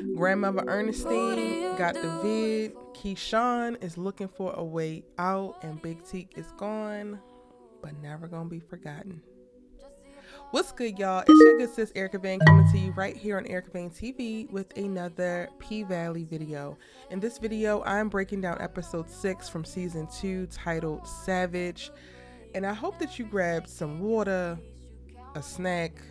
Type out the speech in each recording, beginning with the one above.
GranMuva Ernestine got the vid. Keyshawn is looking for a way out, and Big TEAK'S is gone, but never gonna be forgotten. What's good, y'all? It's your good sis Erica Vane coming to you right here on Erica Vane TV with another P-Valley video. In this video, I'm breaking down episode 6 from season 2 titled Savage. And I hope that you grabbed some water, a snack,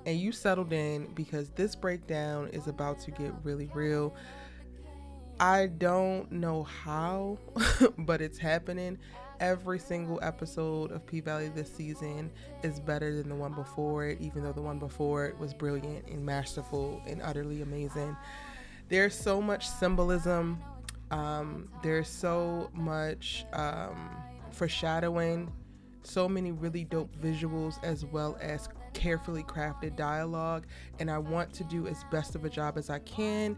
and you settled in because this breakdown is about to get really real. I don't know how, but it's happening. Every single episode of P-Valley this season is better than the one before it, even though the one before it was brilliant and masterful and utterly amazing. There's so much symbolism. There's so much foreshadowing, so many really dope visuals, as well as carefully crafted dialogue, and I want to do as best of a job as I can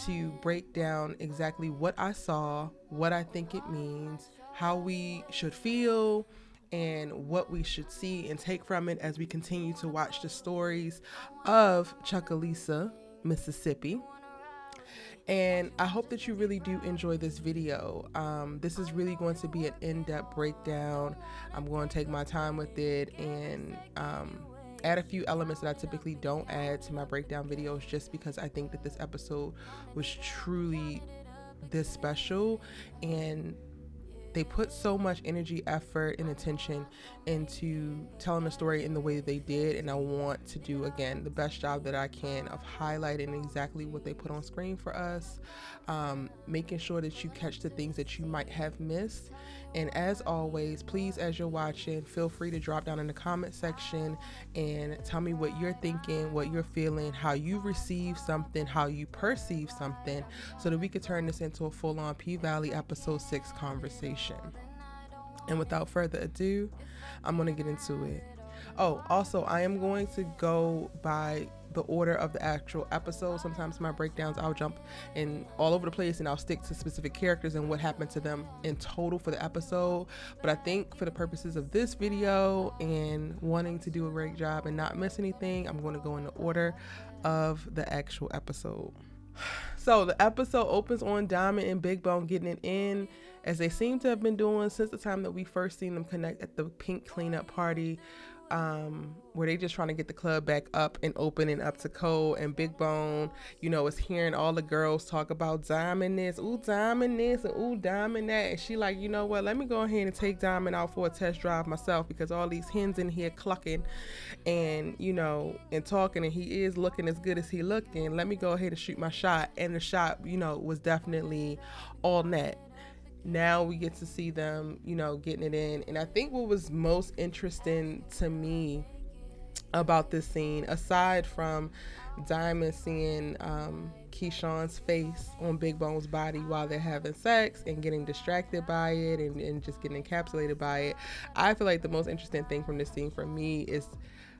to break down exactly what I saw, what I think it means, how we should feel, and what we should see and take from it as we continue to watch the stories of Chucalissa, Mississippi. And I hope that you really do enjoy this video. This is really going to be an in-depth breakdown. I'm going to take my time with it and add a few elements that I typically don't add to my breakdown videos, just because I think that this episode was truly this special, and they put so much energy, effort, and attention into telling the story in the way that they did, and I want to do, again, the best job that I can of highlighting exactly what they put on screen for us, making sure that you catch the things that you might have missed. And as always, please, as you're watching, feel free to drop down in the comment section and tell me what you're thinking, what you're feeling, how you receive something, how you perceive something, so that we could turn this into a full-on P-Valley episode 6 conversation. And without further ado, I'm going to get into it. Oh, also, I am going to go by the order of the actual episode. Sometimes my breakdowns, I'll jump in all over the place and I'll stick to specific characters and what happened to them in total for the episode. But I think for the purposes of this video and wanting to do a great job and not miss anything, I'm going to go in the order of the actual episode. So the episode opens on Diamond and Big Bone getting it in, as they seem to have been doing since the time that we first seen them connect at the pink cleanup party, where they just trying to get the club back up and open and up to code. And Big Bone, you know, is hearing all the girls talk about Diamond this, ooh, Diamond this, and ooh, Diamond that. And she like, you know what, let me go ahead and take Diamond out for a test drive myself, because all these hens in here clucking and, you know, and talking, and he is looking as good as he looking. Let me go ahead and shoot my shot. And the shot, you know, was definitely all net. Now we get to see them, you know, getting it in. And I think what was most interesting to me about this scene, aside from Diamond seeing Keyshawn's face on Big Bone's body while they're having sex and getting distracted by it and just getting encapsulated by it, I feel like the most interesting thing from this scene for me is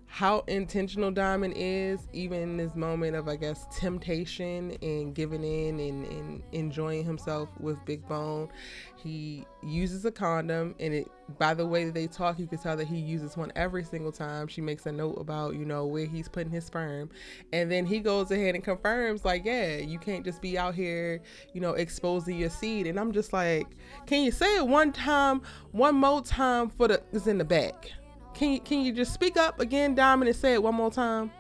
how intentional Diamond is, even in this moment of, I guess, temptation and giving in and enjoying himself with Big Bone. He uses a condom, and it, by the way that they talk, you can tell that he uses one every single time. She makes a note about, you know, where he's putting his sperm, and then he goes ahead and confirms, like, yeah, you can't just be out here, you know, exposing your seed. And I'm just like, can you say it one more time for the is in the back? Can you just speak up again, Diamond, and say it one more time?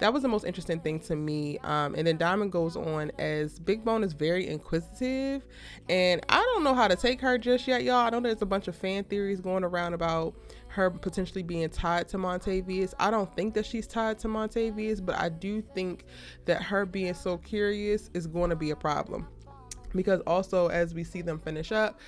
That was the most interesting thing to me. And then Diamond goes on, as Big Bone is very inquisitive, and I don't know how to take her just yet, y'all. I know there's a bunch of fan theories going around about her potentially being tied to Montavious. I don't think that she's tied to Montavious, but I do think that her being so curious is going to be a problem. Because also, as we see them finish up,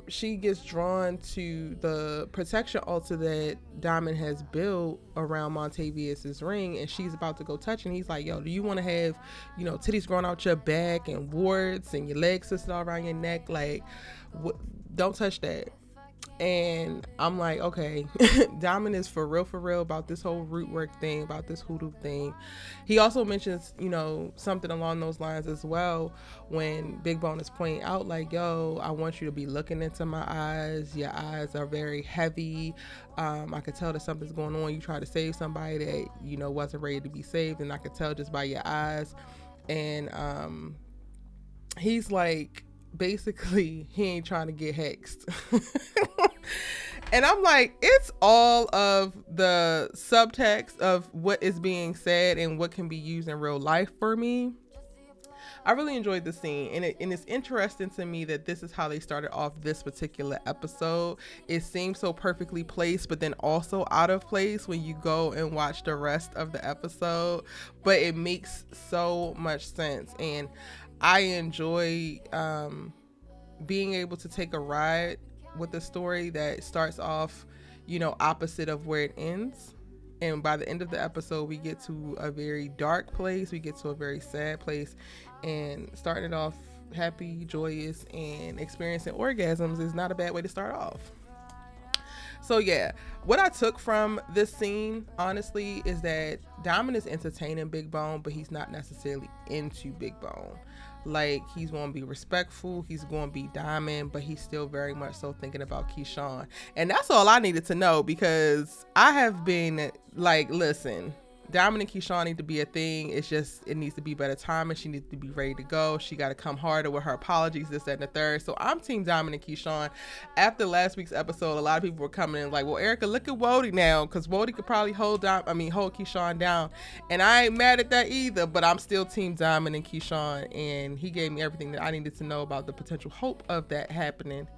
she gets drawn to the protection altar that Diamond has built around Montavious's ring, and she's about to go touch, and he's like, yo, do you want to have, you know, titties growing out your back and warts and your legs twisted all around your neck? Like, don't touch that. And I'm like, okay, Diamond is for real about this whole root work thing, about this hoodoo thing. He also mentions, you know, something along those lines as well, when Big Bone is pointing out, like, yo, I want you to be looking into my eyes. Your eyes are very heavy. I could tell that something's going on. You try to save somebody that, you know, wasn't ready to be saved, and I could tell just by your eyes. And he's like, basically, he ain't trying to get hexed. And I'm like, it's all of the subtext of what is being said and what can be used in real life for me. I really enjoyed the scene, and it's interesting to me that this is how they started off this particular episode. It seems so perfectly placed, but then also out of place when you go and watch the rest of the episode, but it makes so much sense. And I enjoy being able to take a ride with a story that starts off, you know, opposite of where it ends. And by the end of the episode, we get to a very dark place. We get to a very sad place. And starting it off happy, joyous, and experiencing orgasms is not a bad way to start off. So yeah, what I took from this scene, honestly, is that Diamond is entertaining Big Bone, but he's not necessarily into Big Bone. Like, he's going to be respectful, he's going to be Diamond, but he's still very much so thinking about Keyshawn. And that's all I needed to know, because I have been like, listen, Diamond and Keyshawn need to be a thing. It's just, it needs to be better timing. She needs to be ready to go. She got to come harder with her apologies, this, that, and the third. So I'm team Diamond and Keyshawn. After last week's episode, a lot of people were coming in like, well, Erica, look at Wody now, because Wody could probably hold Keyshawn down. And I ain't mad at that either, but I'm still team Diamond and Keyshawn. And he gave me everything that I needed to know about the potential hope of that happening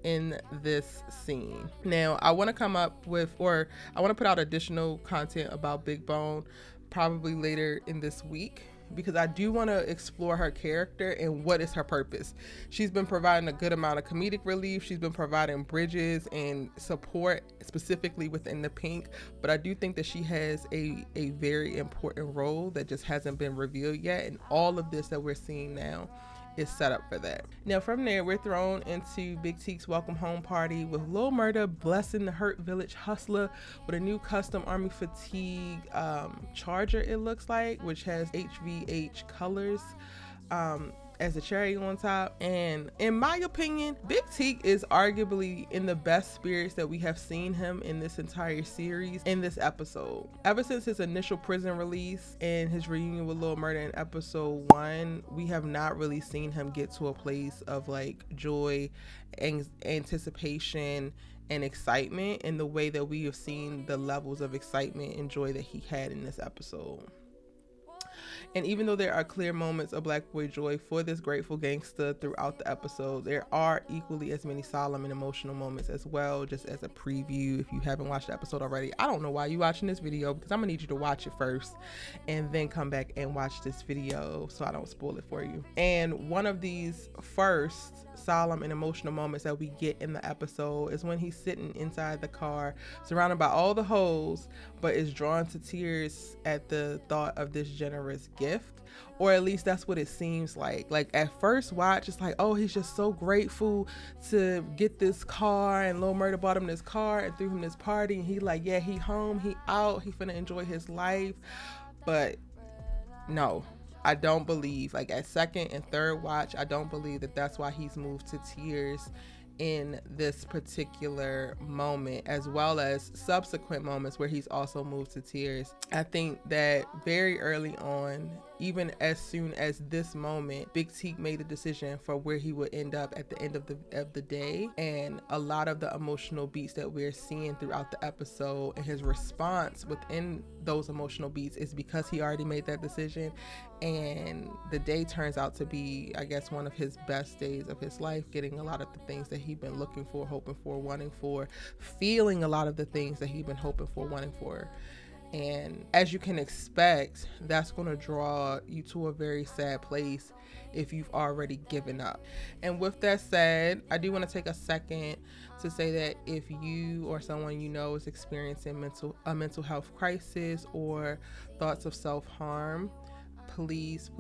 in this scene. Now, I want to come up with, or I want to put out additional content about Big Bone probably later in this week, because I do want to explore her character and what is her purpose. She's been providing a good amount of comedic relief. She's been providing bridges and support specifically within the Pink, but I do think that she has a very important role that just hasn't been revealed yet, and all of this that we're seeing now is set up for that. Now from there, we're thrown into Big TEAK'S welcome home party with Lil Murda blessing the Hurt Village hustler with a new custom army fatigue charger, it looks like, which has HVH colors as a cherry on top. And in my opinion, Big Teak is arguably in the best spirits that we have seen him in this entire series in this episode. Ever since his initial prison release and his reunion with Lil Murda in episode 1, we have not really seen him get to a place of like joy, anticipation, and excitement in the way that we have seen the levels of excitement and joy that he had in this episode. And even though there are clear moments of black boy joy for this grateful gangster throughout the episode, there are equally as many solemn and emotional moments as well. Just as a preview, if you haven't watched the episode already, I don't know why you're watching this video, because I'm gonna need you to watch it first and then come back and watch this video so I don't spoil it for you. And one of these first solemn and emotional moments that we get in the episode is when he's sitting inside the car surrounded by all the hoes, but is drawn to tears at the thought of this generous gift, or at least that's what it seems like. Like at first watch, it's like, oh, he's just so grateful to get this car, and Lil Murda bought him this car and threw him this party, and he like, yeah, he home, he out, he finna enjoy his life. But no, I don't believe, like at second and third watch, I don't believe that that's why he's moved to tears in this particular moment, as well as subsequent moments where he's also moved to tears. I think that very early on, even as soon as this moment, Big Teak made a decision for where he would end up at the end of the day. And a lot of the emotional beats that we're seeing throughout the episode and his response within those emotional beats is because he already made that decision. And the day turns out to be, I guess, one of his best days of his life, getting a lot of the things that he'd been looking for, hoping for, wanting for, feeling a lot of the things that he'd been hoping for, wanting for. And as you can expect, that's going to draw you to a very sad place if you've already given up. And with that said, I do want to take a second to say that if you or someone you know is experiencing a mental health crisis or thoughts of self-harm, please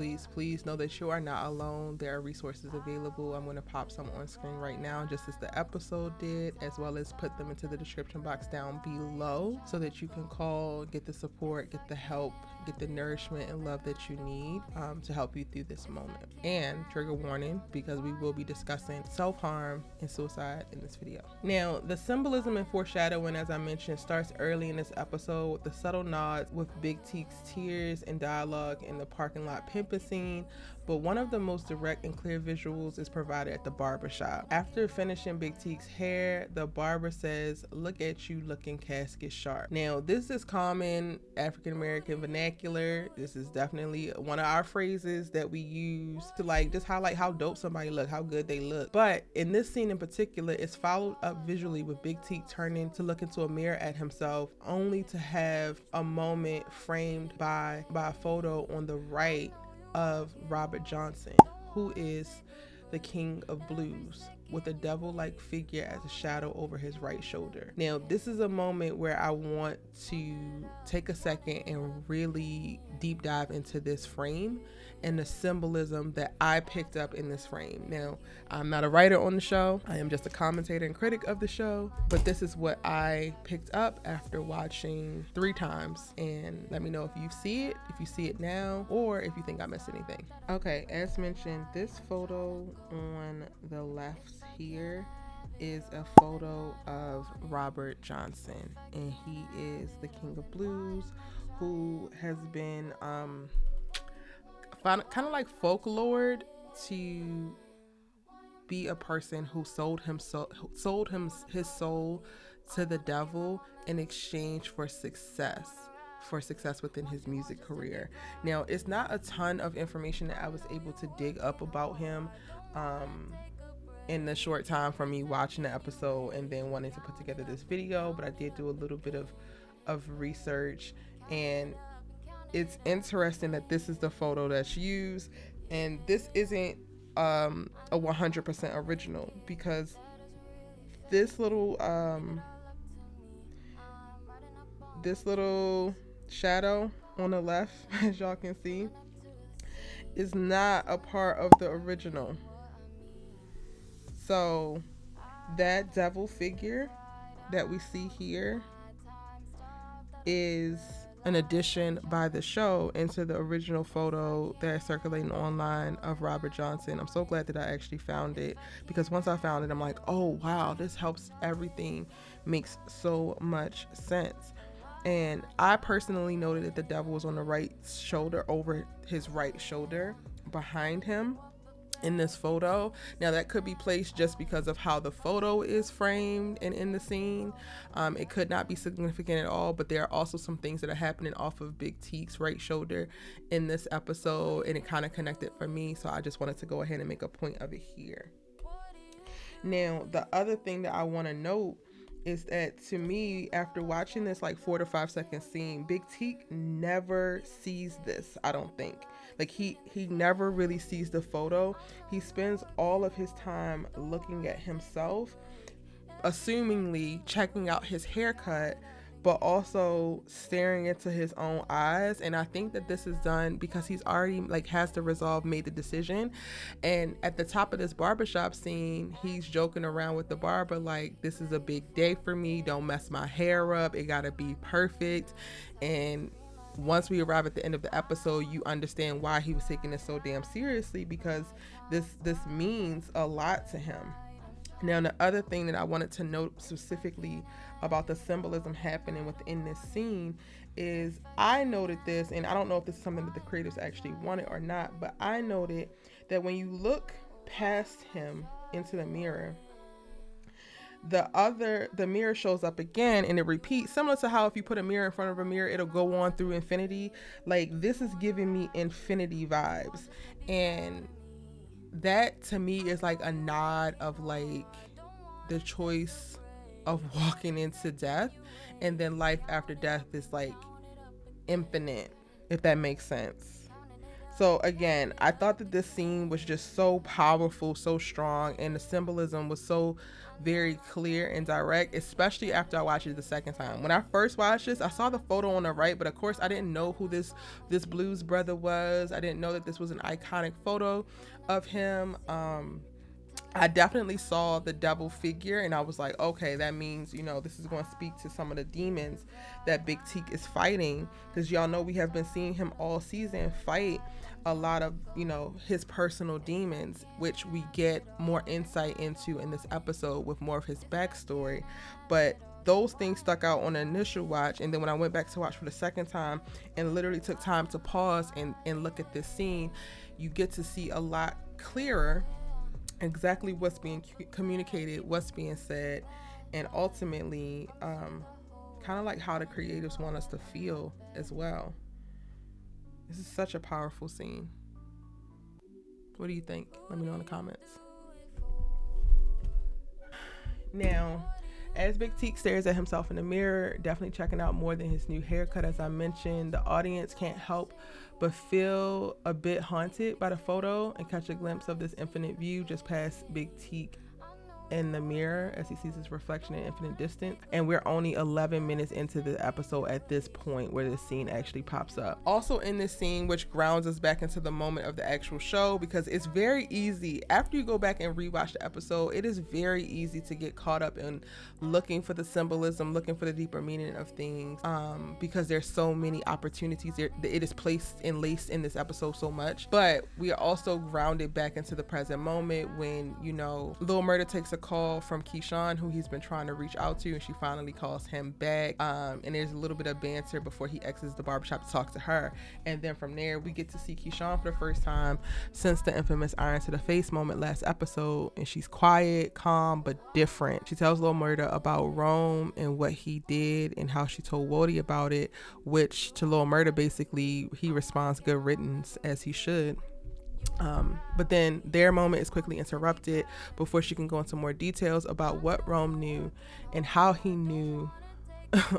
know that you are not alone. There are resources available. I'm going to pop some on screen right now, just as the episode did, as well as put them into the description box down below so that you can call, get the support, get the help, get the nourishment and love that you need to help you through this moment. And trigger warning, because we will be discussing self-harm and suicide in this video. Now, the symbolism and foreshadowing, as I mentioned, starts early in this episode with the subtle nods with Big Teak's tears and dialogue in the park parking lot pimping scene, but one of the most direct and clear visuals is provided at the barbershop. After finishing Big TEAK'S hair, the barber says, "Look at you looking casket sharp." Now, this is common African American vernacular. This is definitely one of our phrases that we use to like just highlight how dope somebody look, how good they look. But in this scene in particular, it's followed up visually with Big TEAK turning to look into a mirror at himself, only to have a moment framed by a photo on the right of Robert Johnson, who is the king of blues, with a devil-like figure as a shadow over his right shoulder. Now, this is a moment where I want to take a second and really deep dive into this frame and the symbolism that I picked up in this frame. Now, I'm not a writer on the show. I am just a commentator and critic of the show, but this is what I picked up after watching 3 times. And let me know if you see it now, or if you think I missed anything. Okay, as mentioned, this photo on the left here is a photo of Robert Johnson, and he is the king of blues, who has been kind of like folklored to be a person who sold his soul to the devil in exchange for success within his music career. Now, it's not a ton of information that I was able to dig up about him in the short time from me watching the episode and then wanting to put together this video, but I did do a little bit of research, and it's interesting that this is the photo that's used, and this isn't a 100% original, because this little shadow on the left, as y'all can see, is not a part of the original. So that devil figure that we see here is an addition by the show into the original photo that's circulating online of Robert Johnson. I'm so glad that I actually found it, because once I found it, I'm like, oh wow, this helps everything makes so much sense. And I personally noted that the devil was on the right shoulder, over his right shoulder behind him in this photo. Now, that could be placed just because of how the photo is framed and in the scene. It could not be significant at all, but there are also some things that are happening off of Big TEAK'S right shoulder in this episode, and it kind of connected for me, so I just wanted to go ahead and make a point of it here. Now, the other thing that I want to note is that, to me, after watching this like 4 to 5 second scene, Big TEAK never sees this, I don't think. Like he never really sees the photo. He spends all of his time looking at himself, assumingly checking out his haircut, but also staring into his own eyes. And I think that this is done because he's already has the resolve, made the decision. And at the top of this barbershop scene, he's joking around with the barber like, this is a big day for me, don't mess my hair up, it gotta be perfect. And once we arrive at the end of the episode, you understand why he was taking this so damn seriously, because this means a lot to him. Now, the other thing that I wanted to note specifically about the symbolism happening within this scene is, I noted this, and I don't know if this is something that the creators actually wanted or not, but I noted that when you look past him into the mirror, the mirror shows up again and it repeats, similar to how if you put a mirror in front of a mirror, it'll go on through infinity. Like, this is giving me infinity vibes, and that to me is like a nod of like the choice of walking into death, and then life after death is like infinite, if that makes sense. So again, I thought that this scene was just so powerful, so strong, and the symbolism was so very clear and direct, especially after I watched it the second time. When I first watched this, I saw the photo on the right, but of course I didn't know who this blues brother was. I didn't know that this was an iconic photo of him. I definitely saw the devil figure, and I was like, okay, that means, this is going to speak to some of the demons that Big TEAK is fighting, because y'all know we have been seeing him all season fight a lot of, his personal demons, which we get more insight into in this episode with more of his backstory. But those things stuck out on the initial watch. And then when I went back to watch for the second time and literally took time to pause and look at this scene, you get to see a lot clearer exactly what's being communicated, what's being said, and ultimately kind of like how the creatives want us to feel as well. This is such a powerful scene. What do you think? Let me know in the comments. Now, as Big Teak stares at himself in the mirror, definitely checking out more than his new haircut, as I mentioned, the audience can't help but feel a bit haunted by the photo and catch a glimpse of this infinite view just past Big Teak in the mirror as he sees his reflection in infinite distance. And we're only 11 minutes into the episode at this point where this scene actually pops up. Also in this scene, which grounds us back into the moment of the actual show, because it's very easy after you go back and rewatch the episode, it is very easy to get caught up in looking for the symbolism, looking for the deeper meaning of things, because there's so many opportunities there. It is placed and laced in this episode so much, but we are also grounded back into the present moment when, you know, Lil Murda takes a call from Keyshawn, who he's been trying to reach out to, and she finally calls him back, and there's a little bit of banter before he exits the barbershop to talk to her. And then from there we get to see Keyshawn for the first time since the infamous iron to the face moment last episode, and she's quiet, calm, but different. She tells Lil Murda about Rome and what he did and how she told Wody about it, which to Lil Murda basically he responds good riddance, as he should. But then their moment is quickly interrupted before she can go into more details about what Rome knew and how he knew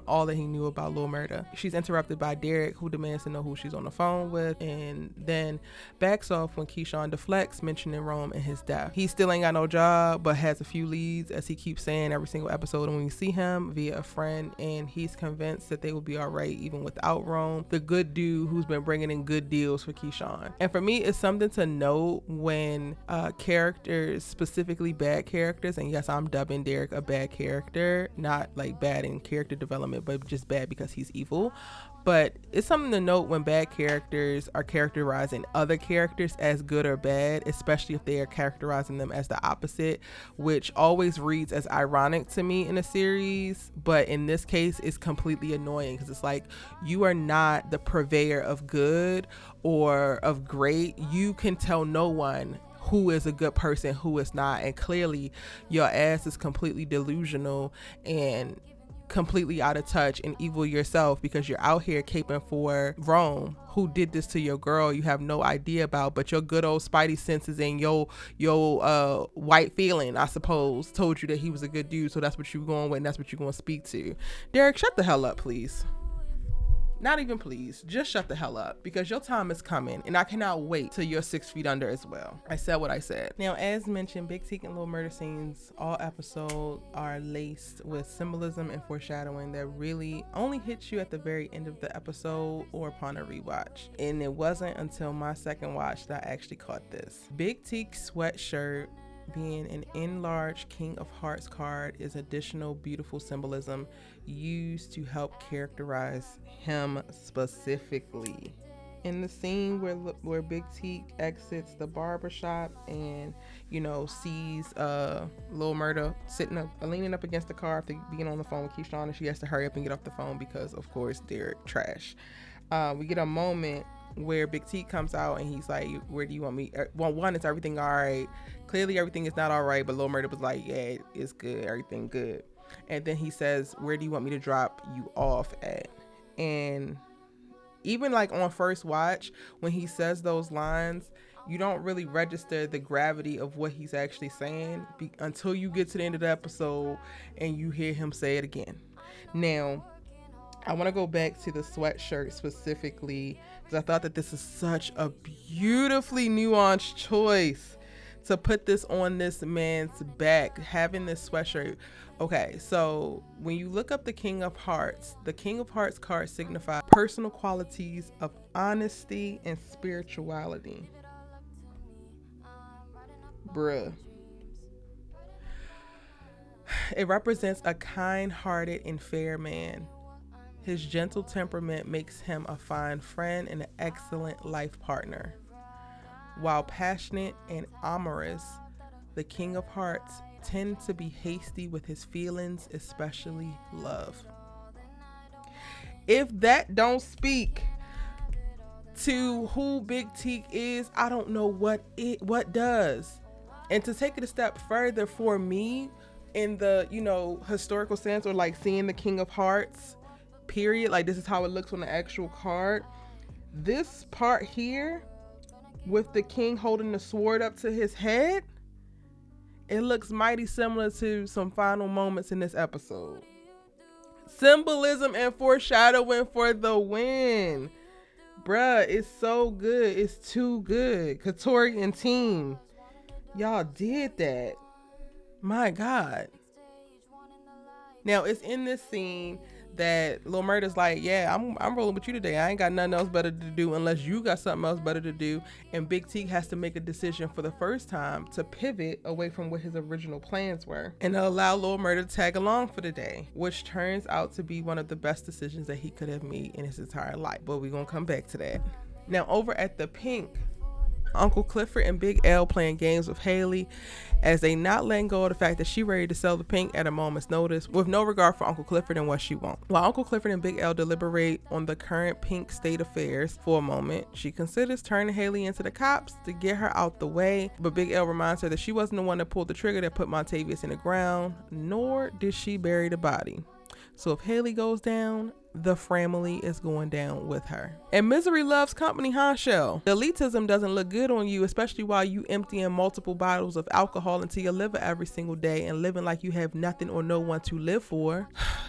all that he knew about Lil Murda. She's interrupted by Derek, who demands to know who she's on the phone with, and then backs off when Keyshawn deflects, mentioning Rome and his death. He still ain't got no job, but has a few leads, as he keeps saying every single episode, and when we see him via a friend, and he's convinced that they will be all right even without Rome, the good dude who's been bringing in good deals for Keyshawn. And for me, it's something to note when characters, specifically bad characters, and yes, I'm dubbing Derek a bad character, not like bad in character development, but just bad because he's evil. But it's something to note when bad characters are characterizing other characters as good or bad, especially if they are characterizing them as the opposite, which always reads as ironic to me in a series, but in this case it's completely annoying, because it's like, you are not the purveyor of good or of great. You can tell no one who is a good person, who is not, and clearly your ass is completely delusional and completely out of touch and evil yourself, because you're out here caping for Rome, who did this to your girl you have no idea about, but your good old spidey senses and your white feeling, I suppose, told you that he was a good dude, so that's what you're going with and that's what you're going to speak to. Derek, shut the hell up, please. Not even please, just shut the hell up, because your time is coming and I cannot wait till you're 6 feet under as well. I said what I said. Now, as mentioned, Big Teak and Lil Murda scenes all episode are laced with symbolism and foreshadowing that really only hits you at the very end of the episode or upon a rewatch. And it wasn't until my second watch that I actually caught this. Big Teak's sweatshirt being an enlarged King of Hearts card is additional beautiful symbolism used to help characterize him specifically. In the scene where Big Teak exits the barbershop and, you know, sees Lil Murda leaning up against the car after being on the phone with Keyshawn, and she has to hurry up and get off the phone because, of course, they're trash. We get a moment where Big Teak comes out and he's like, where do you want me? Well, one, is everything all right? Clearly everything is not all right, but Lil Murda was like, yeah, it's good, everything good. And then he says, where do you want me to drop you off at? And even like on first watch, when he says those lines, you don't really register the gravity of what he's actually saying until you get to the end of the episode and you hear him say it again. Now, I want to go back to the sweatshirt specifically, because I thought that this is such a beautifully nuanced choice to put this on this man's back, having this sweatshirt. Okay, so when you look up the King of Hearts card signifies personal qualities of honesty and spirituality. Bruh. It represents a kind-hearted and fair man. His gentle temperament makes him a fine friend and an excellent life partner. While passionate and amorous, the King of Hearts tend to be hasty with his feelings, especially love. If that don't speak to who Big Teak is, I don't know what does. And to take it a step further, for me, in the, you know, historical sense, or like seeing the King of Hearts, period, like this is how it looks on the actual card. This part here with the king holding the sword up to his head, it looks mighty similar to some final moments in this episode. Symbolism and foreshadowing for the win. Bruh, it's so good. It's too good. Katori and team, y'all did that. My God. Now, it's in this scene that Lil Murda's like, yeah, I'm rolling with you today. I ain't got nothing else better to do unless you got something else better to do. And Big Teak has to make a decision for the first time to pivot away from what his original plans were and to allow Lil Murda to tag along for the day, which turns out to be one of the best decisions that he could have made in his entire life. But we're gonna come back to that. Now, over at the pink, Uncle Clifford and Big L playing games with Hailey as they not letting go of the fact that she ready to sell the pink at a moment's notice with no regard for Uncle Clifford and what she wants. While Uncle Clifford and Big L deliberate on the current pink state affairs for a moment, she considers turning Hailey into the cops to get her out the way, but Big L reminds her that she wasn't the one that pulled the trigger that put Montavious in the ground, nor did she bury the body. So if Hailey goes down, the family is going down with her. And misery loves company, huh, Shell? The elitism doesn't look good on you, especially while you emptying multiple bottles of alcohol into your liver every single day and living like you have nothing or no one to live for.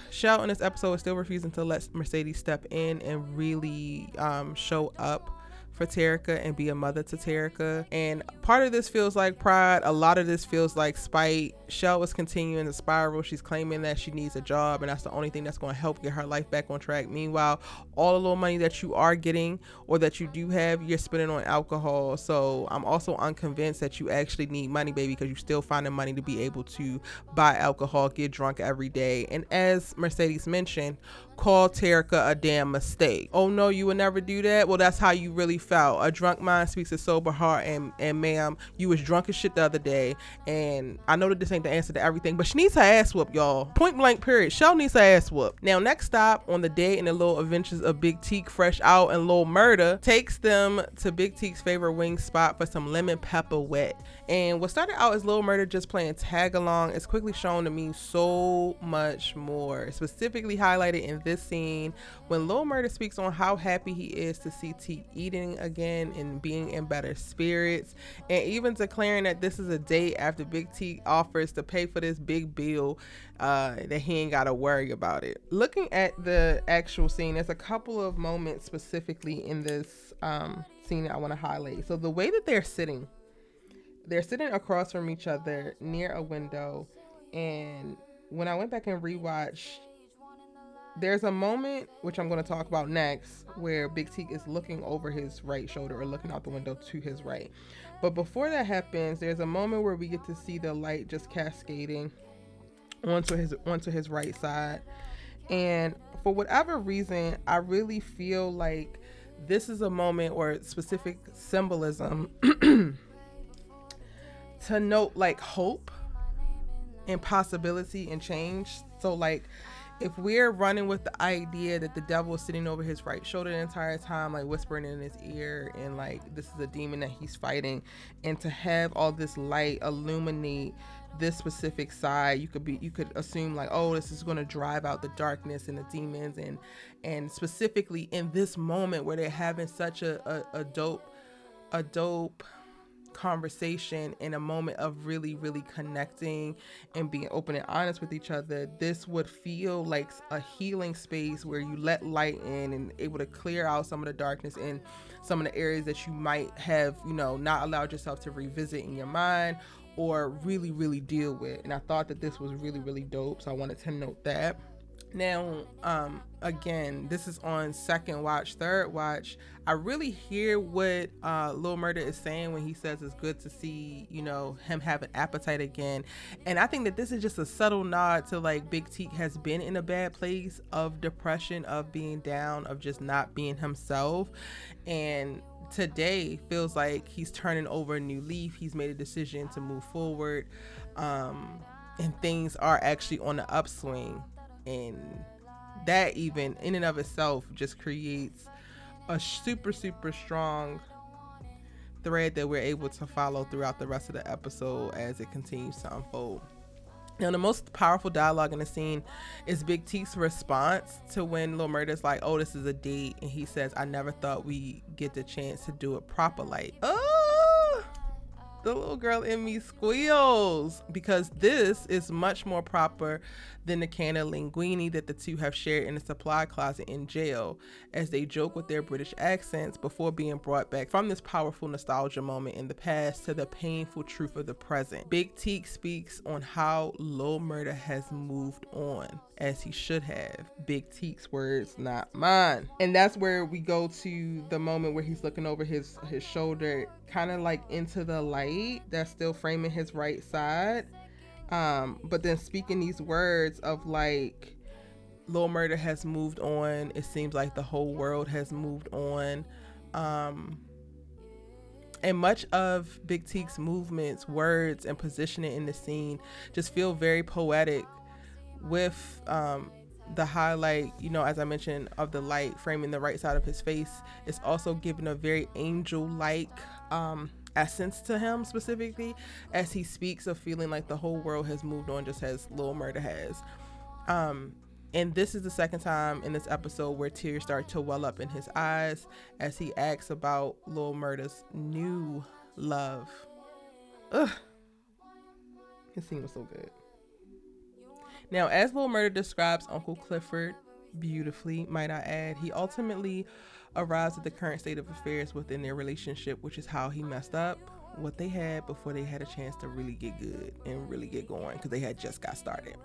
Shell in this episode is still refusing to let Mercedes step in and really show up for Terricka and be a mother to Terricka. And part of this feels like pride. A lot of this feels like spite. Shell is continuing the spiral. She's claiming that she needs a job and that's the only thing that's going to help get her life back on track. Meanwhile, all the little money that you are getting or that you do have, you're spending on alcohol. So I'm also unconvinced that you actually need money, baby, because you're still finding money to be able to buy alcohol, get drunk every day. And as Mercedes mentioned, call Terricka a damn mistake. Oh no, you would never do that? Well, that's how you really felt. A drunk mind speaks a sober heart, and ma'am, you was drunk as shit the other day, and I know that this ain't the answer to everything, but she needs her ass whooped, y'all. Point blank period. Shell needs her ass whooped. Now, next stop on the day in the little adventures of Big Teak fresh out and Lil Murda takes them to Big Teak's favorite wing spot for some lemon pepper wet. And what started out as Lil Murda just playing tag along is quickly shown to mean so much more, specifically highlighted in this scene when Lil Murda speaks on how happy he is to see Teak eating again and being in better spirits, and even declaring that this is a day after Big Teak offers to pay for this big bill, that he ain't gotta worry about it. Looking at the actual scene, there's a couple of moments specifically in this scene that I want to highlight. So the way that they're sitting across from each other near a window, and when I went back and rewatched, there's a moment, which I'm going to talk about next, where Big Teak is looking over his right shoulder or looking out the window to his right. But before that happens, there's a moment where we get to see the light just cascading onto his right side. And for whatever reason, I really feel like this is a moment or specific symbolism to note like hope and possibility and change. So like, if we're running with the idea that the devil is sitting over his right shoulder the entire time, like whispering in his ear, and like this is a demon that he's fighting, and to have all this light illuminate this specific side, you could assume like, oh, this is going to drive out the darkness and the demons, and specifically in this moment where they're having such a dope conversation in a moment of really connecting and being open and honest with each other, this would feel like a healing space where you let light in and able to clear out some of the darkness in some of the areas that you might have, not allowed yourself to revisit in your mind or really deal with. And I thought that this was really dope, so I wanted to note that. Now, again, this is on second watch, third watch. I really hear what Lil Murda is saying when he says it's good to see, him have an appetite again. And I think that this is just a subtle nod to like Big Teak has been in a bad place of depression, of being down, of just not being himself. And today feels like he's turning over a new leaf. He's made a decision to move forward, and things are actually on the upswing, and that even in and of itself just creates a super strong thread that we're able to follow throughout the rest of the episode as it continues to unfold. Now, the most powerful dialogue in the scene is Big TEAK'S response to when Lil Murda's like, oh, this is a date, and he says, I never thought we get the chance to do it proper like. Oh, the little girl in me squeals, because this is much more proper than the can of linguine that the two have shared in the supply closet in jail, as they joke with their British accents before being brought back from this powerful nostalgia moment in the past to the painful truth of the present. Big Teak speaks on how Lil Murda has moved on, as he should have. Big Teak's words, not mine. And that's where we go to the moment where he's looking over his shoulder, kind of like into the light that's still framing his right side. But then speaking these words of like, Lil Murda has moved on. It seems like the whole world has moved on. And much of Big Teak's movements, words, and positioning in the scene just feel very poetic, with the highlight, you know, as I mentioned, of the light framing the right side of his face. It's also given a very angel-like essence to him, specifically as he speaks of feeling like the whole world has moved on, just as Lil Murda has. And this is the second time in this episode where tears start to well up in his eyes as he asks about Lil Murda's new love. Ugh, his scene was so good. Now, as Lil Murda describes Uncle Clifford beautifully, might I add, he ultimately arrives at the current state of affairs within their relationship, which is how he messed up what they had before they had a chance to really get good and really get going, because they had just got started.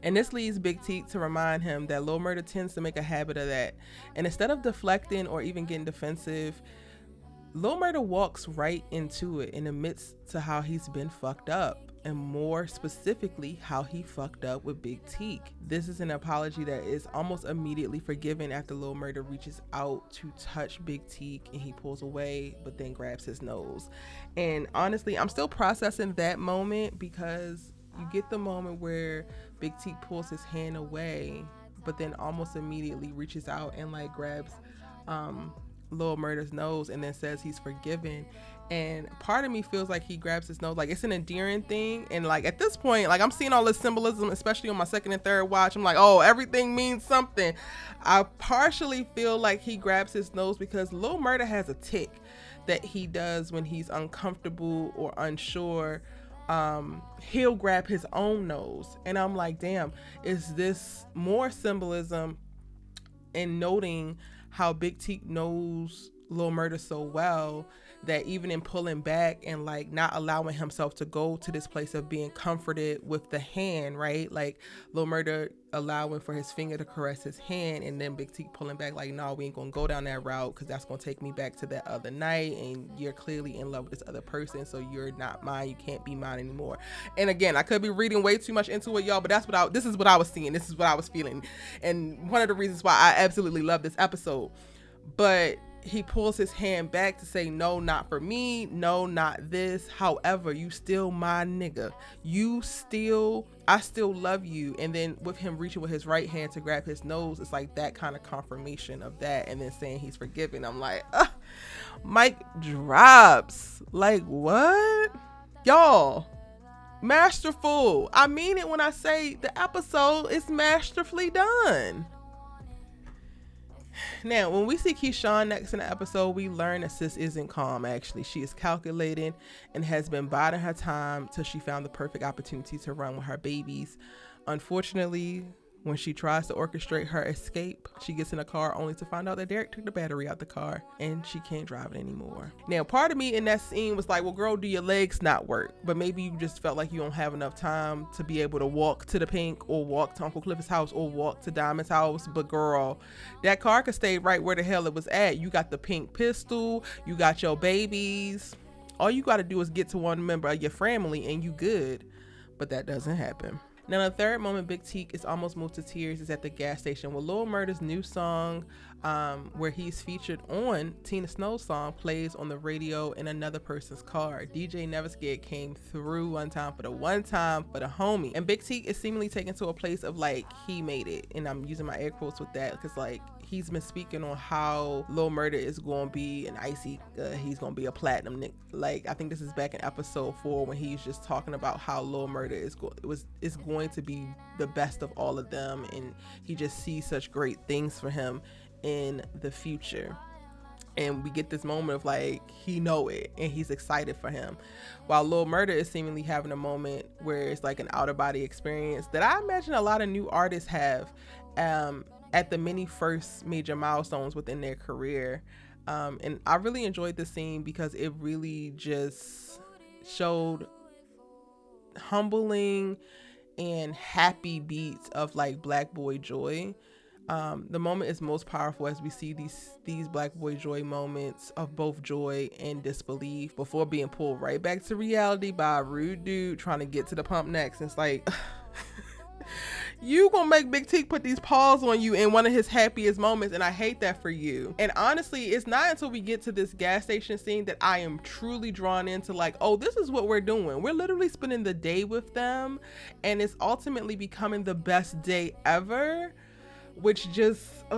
And this leads Big Teak to remind him that Lil Murda tends to make a habit of that. And instead of deflecting or even getting defensive, Lil Murda walks right into it and admits to how he's been fucked up, and more specifically how he fucked up with Big Teak. This is an apology that is almost immediately forgiven after Lil Murda reaches out to touch Big Teak and he pulls away but then grabs his nose. And honestly, I'm still processing that moment, because you get the moment where Big Teak pulls his hand away but then almost immediately reaches out and like grabs Lil Murda's nose and then says he's forgiven. And part of me feels like he grabs his nose like it's an endearing thing, and like at this point, like I'm seeing all this symbolism, especially on my second and third watch. I'm like, oh, everything means something. I partially feel like he grabs his nose because Lil Murda has a tick that he does when he's uncomfortable or unsure. He'll grab his own nose, and I'm like, damn, is this more symbolism in noting how Big Teak knows Lil Murda so well that even in pulling back and like not allowing himself to go to this place of being comforted with the hand, right? Like Lil Murda allowing for his finger to caress his hand, and then Big Teak pulling back like, no, we ain't gonna go down that route because that's gonna take me back to that other night, and you're clearly in love with this other person, so you're not mine, you can't be mine anymore. And again, I could be reading way too much into it, y'all, but this is what I was seeing, this is what I was feeling, and one of the reasons why I absolutely love this episode. But he pulls his hand back to say, no, not for me, no, not this, however, you still my nigga, I still love you. And then with him reaching with his right hand to grab his nose, it's like that kind of confirmation of that, and then saying he's forgiven. I'm like, mic drops. Like, what? Y'all, masterful. I mean it when I say the episode is masterfully done. Now, when we see Keyshawn next in the episode, we learn that sis isn't calm, actually. She is calculating and has been biding her time till she found the perfect opportunity to run with her babies. Unfortunately, when she tries to orchestrate her escape, she gets in a car only to find out that Derek took the battery out the car and she can't drive it anymore. Now, part of me in that scene was like, well, girl, do your legs not work? But maybe you just felt like you don't have enough time to be able to walk to the Pink or walk to Uncle Clifford's house or walk to Diamond's house. But girl, that car could stay right where the hell it was at. You got the pink pistol, you got your babies. All you got to do is get to one member of your family and you good. But that doesn't happen. Now, the third moment Big Teak is almost moved to tears is at the gas station with Lil Murda's new song, where he's featured on Tina Snow's song, plays on the radio in another person's car. DJ Never Scared came through one time for the homie. And Big Teak is seemingly taken to a place of like, he made it. And I'm using my air quotes with that because like, he's been speaking on how Lil Murda is going to be an icy, he's going to be a platinum Nick. Like, I think this is back in episode 4 when he's just talking about how Lil Murda is going to be the best of all of them, and he just sees such great things for him in the future. And we get this moment of like, he know it and he's excited for him, while Lil Murda is seemingly having a moment where it's like an outer body experience that I imagine a lot of new artists have at the many first major milestones within their career. And I really enjoyed the scene because it really just showed humbling and happy beats of like black boy joy. The moment is most powerful as we see these black boy joy moments of both joy and disbelief before being pulled right back to reality by a rude dude trying to get to the pump next. It's like, you gonna make Big Teak put these paws on you in one of his happiest moments, and I hate that for you. And honestly, it's not until we get to this gas station scene that I am truly drawn into like, oh, this is what we're doing. We're literally spending the day with them, and it's ultimately becoming the best day ever, which just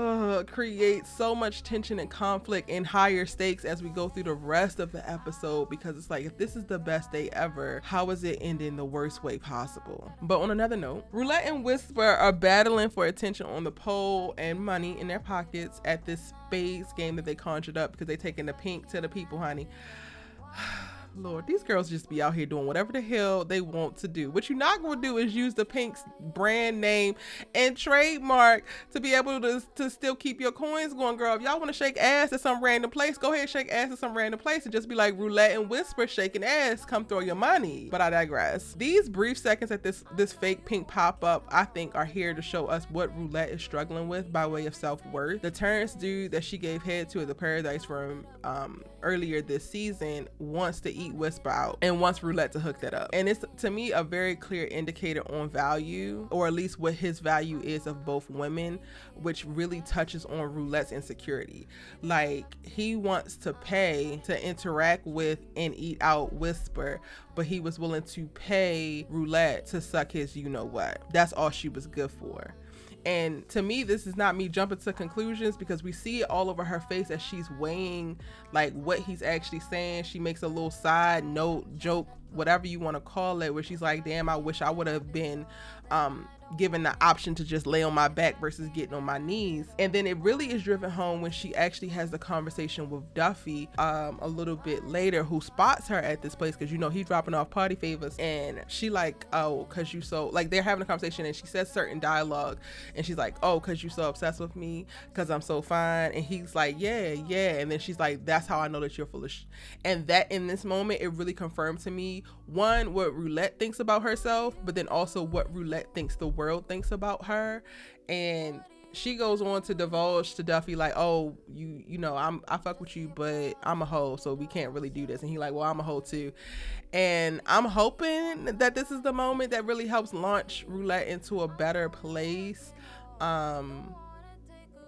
creates so much tension and conflict and higher stakes as we go through the rest of the episode, because it's like, if this is the best day ever, how is it ending the worst way possible? But on another note, Roulette and Whisper are battling for attention on the pole and money in their pockets at this spades game that they conjured up because they taking the pink to the people, honey. Lord, these girls just be out here doing whatever the hell they want to do. What you're not going to do is use the Pink's brand name and trademark to be able to still keep your coins going, girl. If y'all want to shake ass at some random place, go ahead and shake ass at some random place and just be like Roulette and Whisper shaking ass, come throw your money. But I digress. These brief seconds at this fake pink pop-up, I think, are here to show us what Roulette is struggling with by way of self-worth. The Terrence dude that she gave head to at the Paradise Room earlier this season wants to eat Whisper out and wants Roulette to hook that up. And it's, to me, a very clear indicator on value, or at least what his value is of both women, which really touches on Roulette's insecurity. Like, he wants to pay to interact with and eat out Whisper, but he was willing to pay Roulette to suck his you-know-what. That's all she was good for. And to me, this is not me jumping to conclusions, because we see it all over her face as she's weighing like what he's actually saying. She makes a little side note, joke, whatever you want to call it, where she's like, damn, I wish I would have been given the option to just lay on my back versus getting on my knees. And then it really is driven home when she actually has the conversation with Duffy a little bit later, who spots her at this place because, you know, he's dropping off party favors, and she like, oh, cause you so, like, they're having a conversation and she says certain dialogue and she's like, oh, cause you so obsessed with me cause I'm so fine, and he's like, yeah, and then she's like, that's how I know that you're full of and that in this moment it really confirmed to me, one, what Roulette thinks about herself, but then also what Roulette thinks the world thinks about her. And she goes on to divulge to Duffy like, oh, you know, I fuck with you, but I'm a hoe, so we can't really do this. And he like, well, I'm a hoe too. And I'm hoping that this is the moment that really helps launch Roulette into a better place.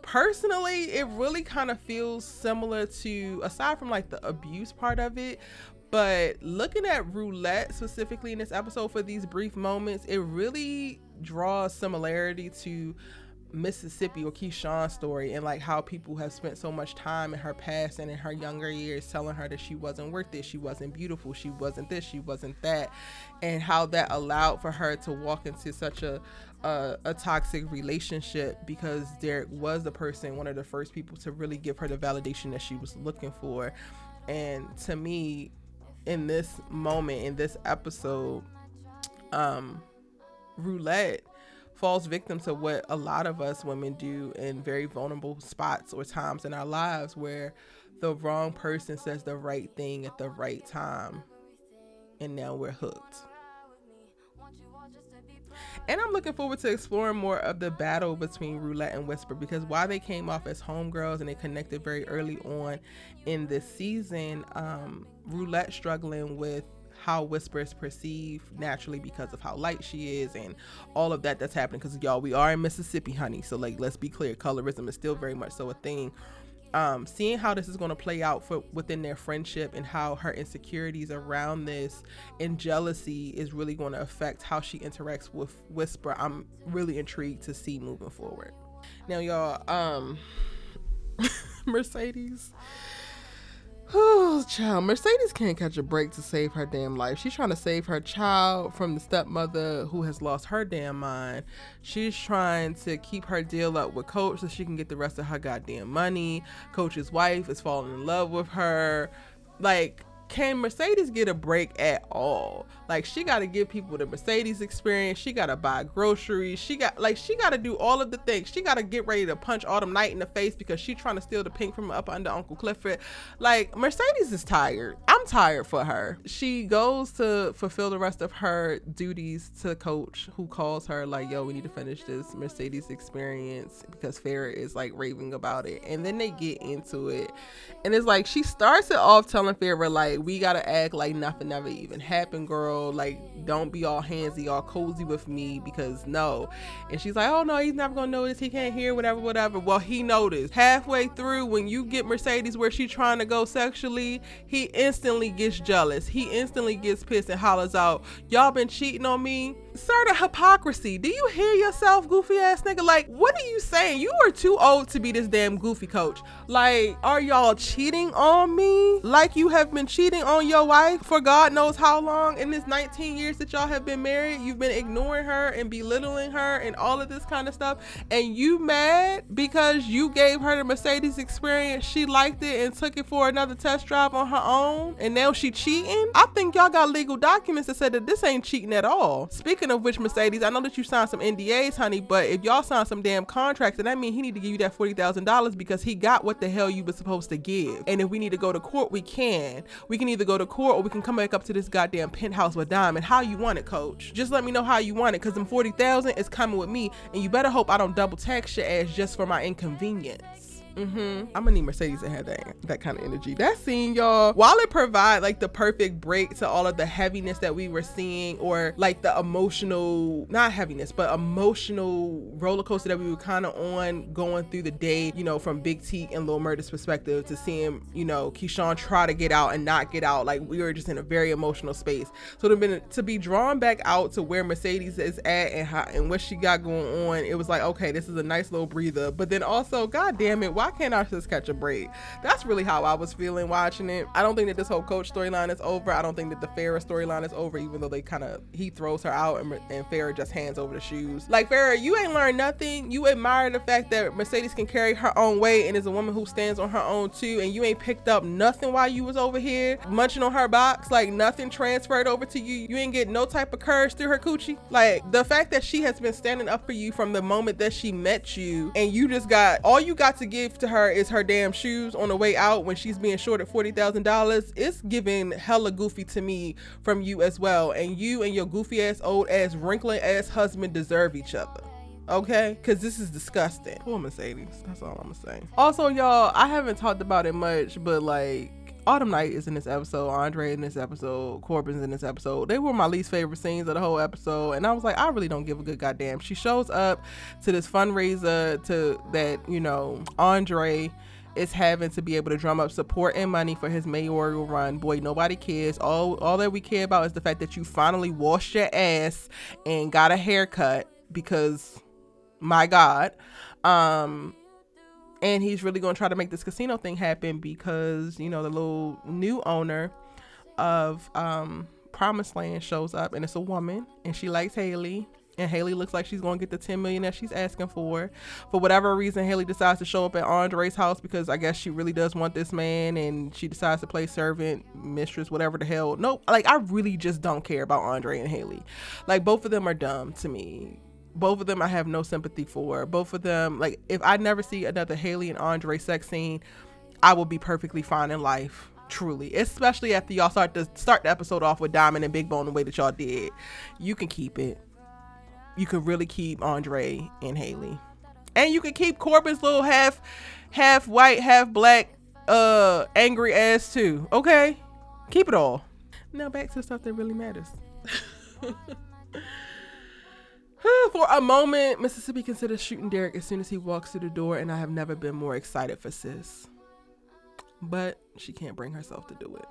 Personally, it really kind of feels similar to, aside from like the abuse part of it, but looking at Roulette specifically in this episode for these brief moments, it really draws similarity to Mississippi or Keyshawn's story, and like how people have spent so much time in her past and in her younger years telling her that she wasn't worth it, she wasn't beautiful, she wasn't this, she wasn't that, and how that allowed for her to walk into such a toxic relationship, because Derek was the person, one of the first people to really give her the validation that she was looking for. And to me, in this moment, in this episode, Roulette falls victim to what a lot of us women do in very vulnerable spots or times in our lives, where the wrong person says the right thing at the right time, and now we're hooked. And I'm looking forward to exploring more of the battle between Roulette and Whisper, because while they came off as homegirls and they connected very early on in this season, Roulette struggling with how Whisper is perceived naturally because of how light she is and all of that that's happening. Because y'all, we are in Mississippi, honey, so like, let's be clear, colorism is still very much so a thing. Seeing how this is going to play out within their friendship, and how her insecurities around this and jealousy is really going to affect how she interacts with Whisper. I'm really intrigued to see moving forward. Now, y'all, Mercedes. Oh, child. Mercedes can't catch a break to save her damn life. She's trying to save her child from the stepmother who has lost her damn mind. She's trying to keep her deal up with Coach so she can get the rest of her goddamn money. Coach's wife is falling in love with her. Like, can Mercedes get a break at all? Like, she got to give people the Mercedes experience. She got to buy groceries. She got to do all of the things. She got to get ready to punch Autumn Night in the face because she's trying to steal the pink from up under Uncle Clifford. Like, Mercedes is tired. I'm tired for her. She goes to fulfill the rest of her duties to Coach, who calls her like, yo, we need to finish this Mercedes experience because Farrah is like raving about it. And then they get into it. And it's like, she starts it off telling Farrah like, we gotta act like nothing ever even happened, girl. Like, don't be all handsy, all cozy with me, because no. And she's like, oh no, he's never gonna notice, he can't hear, whatever. Well, he noticed. Halfway through, when you get Mercedes where she's trying to go sexually, he instantly gets jealous. He instantly gets pissed and hollers out, y'all been cheating on me? Sir, the hypocrisy. Do you hear yourself, goofy ass nigga? Like, what are you saying? You are too old to be this damn goofy, Coach. Like, are y'all cheating on me? Like you have been cheating on your wife for God knows how long in this 19 years that y'all have been married? You've been ignoring her and belittling her and all of this kind of stuff. And you mad because you gave her the Mercedes experience, she liked it and took it for another test drive on her own, and now she cheating? I think y'all got legal documents that said that this ain't cheating at all. Speaking of which, Mercedes, I know that you signed some NDAs, honey, but if y'all signed some damn contracts, then that means he need to give you that $40,000 because he got what the hell you were supposed to give. And if we need to go to court, we can. We can either go to court or we can come back up to this goddamn penthouse with Diamond. How you want it, Coach? Just let me know how you want it, because them $40,000 is coming with me, and you better hope I don't double tax your ass just for my inconvenience. I'm gonna need Mercedes to have that kind of energy. That scene, y'all, while it provide like the perfect break to all of the heaviness that we were seeing, or like the emotional, not heaviness, but emotional roller coaster that we were kind of on going through the day, you know, from Big Teak and Lil Murda's perspective, to seeing, you know, Keyshawn try to get out and not get out. Like, we were just in a very emotional space. So to be drawn back out to where Mercedes is at and what she got going on, it was like, okay, this is a nice little breather. But then also, god damn it, why can't I just catch a break? That's really how I was feeling watching it. I don't think that this whole Coach storyline is over. I don't think that the Farrah storyline is over, even though he throws her out and Farrah just hands over the shoes. Like, Farrah, you ain't learned nothing. You admire the fact that Mercedes can carry her own weight and is a woman who stands on her own too, and you ain't picked up nothing while you was over here munching on her box. Like, nothing transferred over to you. You ain't get no type of courage through her coochie. Like, the fact that she has been standing up for you from the moment that she met you, and you just got, all you got to give to her is her damn shoes on the way out when she's being short at $40,000. It's giving hella goofy to me from you as well. And you and your goofy ass, old ass, wrinkly ass husband deserve each other. Okay? Because this is disgusting. Poor Mercedes. That's all I'm gonna say. Also, y'all, I haven't talked about it much, but like, Autumn Night is in this episode, Andre in this episode, Corbin's in this episode. They were my least favorite scenes of the whole episode, and I was like, I really don't give a good goddamn. She shows up to this fundraiser that, you know, Andre is having to be able to drum up support and money for his mayoral run. Boy, nobody cares. All that we care about is the fact that you finally washed your ass and got a haircut, because my God. And he's really going to try to make this casino thing happen because, you know, the little new owner of Promised Land shows up, and it's a woman, and she likes Hailey. And Hailey looks like she's going to get the $10 million that she's asking for. For whatever reason, Hailey decides to show up at Andre's house because I guess she really does want this man, and she decides to play servant, mistress, whatever the hell. Nope. Like, I really just don't care about Andre and Hailey. Like, both of them are dumb to me. Both of them I have no sympathy for. Both of them, like, if I never see another Hailey and Andre sex scene, I will be perfectly fine in life. Truly. Especially after y'all start the episode off with Diamond and Big Bone the way that y'all did. You can keep it. You could really keep Andre and Hailey. And you can keep Corbin's little half white, half black, angry ass too. Okay? Keep it all. Now back to stuff that really matters. For a moment, Mississippi considers shooting Derek as soon as he walks through the door, and I have never been more excited for sis. But she can't bring herself to do it.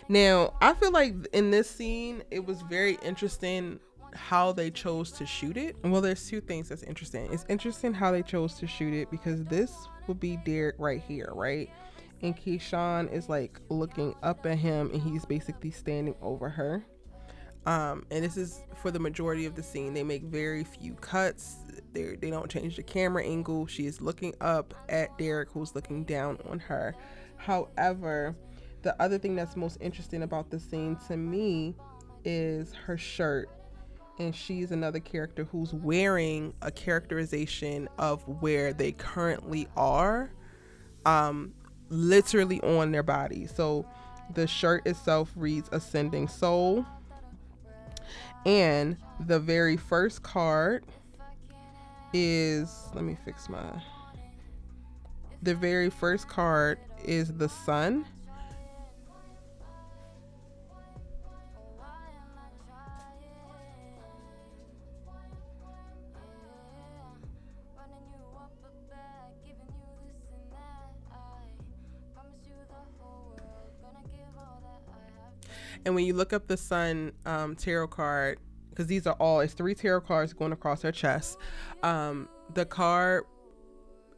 Now, I feel like in this scene, it was very interesting how they chose to shoot it. Well, there's two things that's interesting. It's interesting how they chose to shoot it because this would be Derek right here, right? And Keyshawn is like looking up at him and he's basically standing over her. And this is for the majority of the scene. They make very few cuts. They don't change the camera angle. She is looking up at Derek, who's looking down on her. However, the other thing that's most interesting about the scene to me is her shirt. And she's another character who's wearing a characterization of where they currently are, literally on their body. So the shirt itself reads Ascending Soul. And the very first card is, the very first card is the sun. And when you look up the sun tarot card, because these are all, it's 3 tarot cards going across her chest. The card,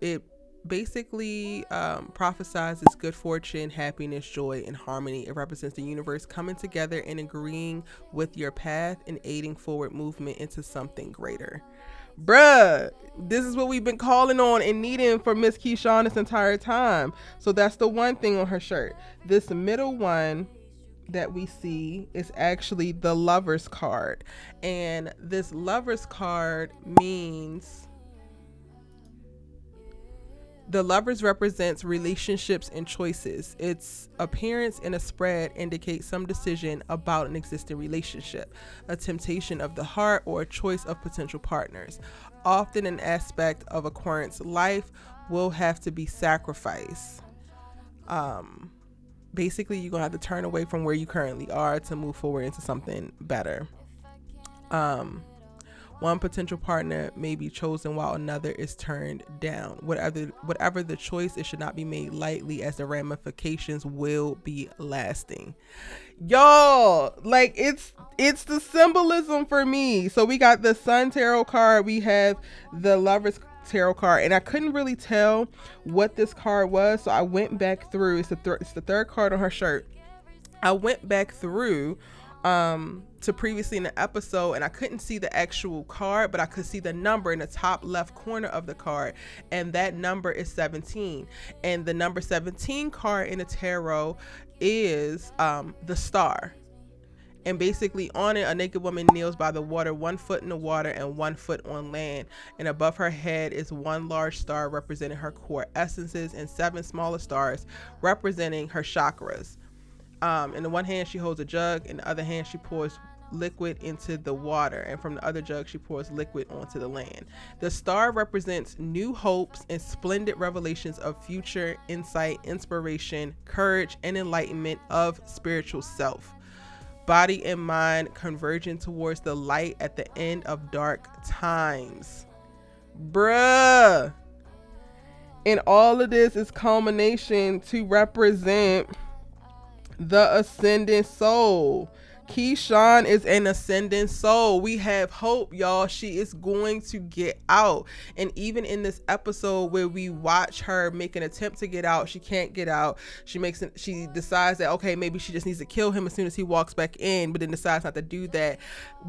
it basically prophesizes good fortune, happiness, joy, and harmony. It represents the universe coming together and agreeing with your path and aiding forward movement into something greater. Bruh, this is what we've been calling on and needing for Miss Keyshawn this entire time. So that's the one thing on her shirt. This middle one that we see is actually the Lover's card, and this Lover's card means the Lovers represents relationships and choices. Its appearance in a spread indicates some decision about an existing relationship, a temptation of the heart, or a choice of potential partners. Often an aspect of a current's life will have to be sacrificed. Basically, you're gonna have to turn away from where you currently are to move forward into something better. One potential partner may be chosen while another is turned down. Whatever the choice, it should not be made lightly, as the ramifications will be lasting. Y'all, like, it's the symbolism for me. So we got the Sun Tarot card, we have the Lover's tarot card, and I couldn't really tell what this card was, so I went back through. It's the third card on her shirt. I went back through to previously in the episode, and I couldn't see the actual card, but I could see the number in the top left corner of the card, and that number is 17. And the number 17 card in the tarot is the star. And basically on it, a naked woman kneels by the water, 1 foot in the water and 1 foot on land. And above her head is 1 large star representing her core essences, and 7 smaller stars representing her chakras. In the one hand, she holds a jug. In the other hand, she pours liquid into the water. And from the other jug, she pours liquid onto the land. The star represents new hopes and splendid revelations of future insight, inspiration, courage, and enlightenment of spiritual self. Body and mind converging towards the light at the end of dark times. Bruh. And all of this is culmination to represent the ascending soul. Keyshawn is an ascending soul. We have hope, y'all. She is going to get out. And even in this episode where we watch her make an attempt to get out, she can't get out. She decides that, okay, maybe she just needs to kill him as soon as he walks back in, but then decides not to do that.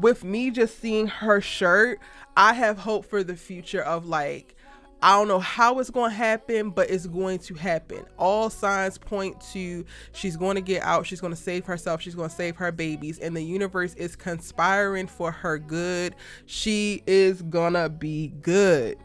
With me just seeing her shirt, I have hope for the future of, like, I don't know how it's going to happen, but it's going to happen. All signs point to she's going to get out. She's going to save herself. She's going to save her babies. And the universe is conspiring for her good. She is going to be good.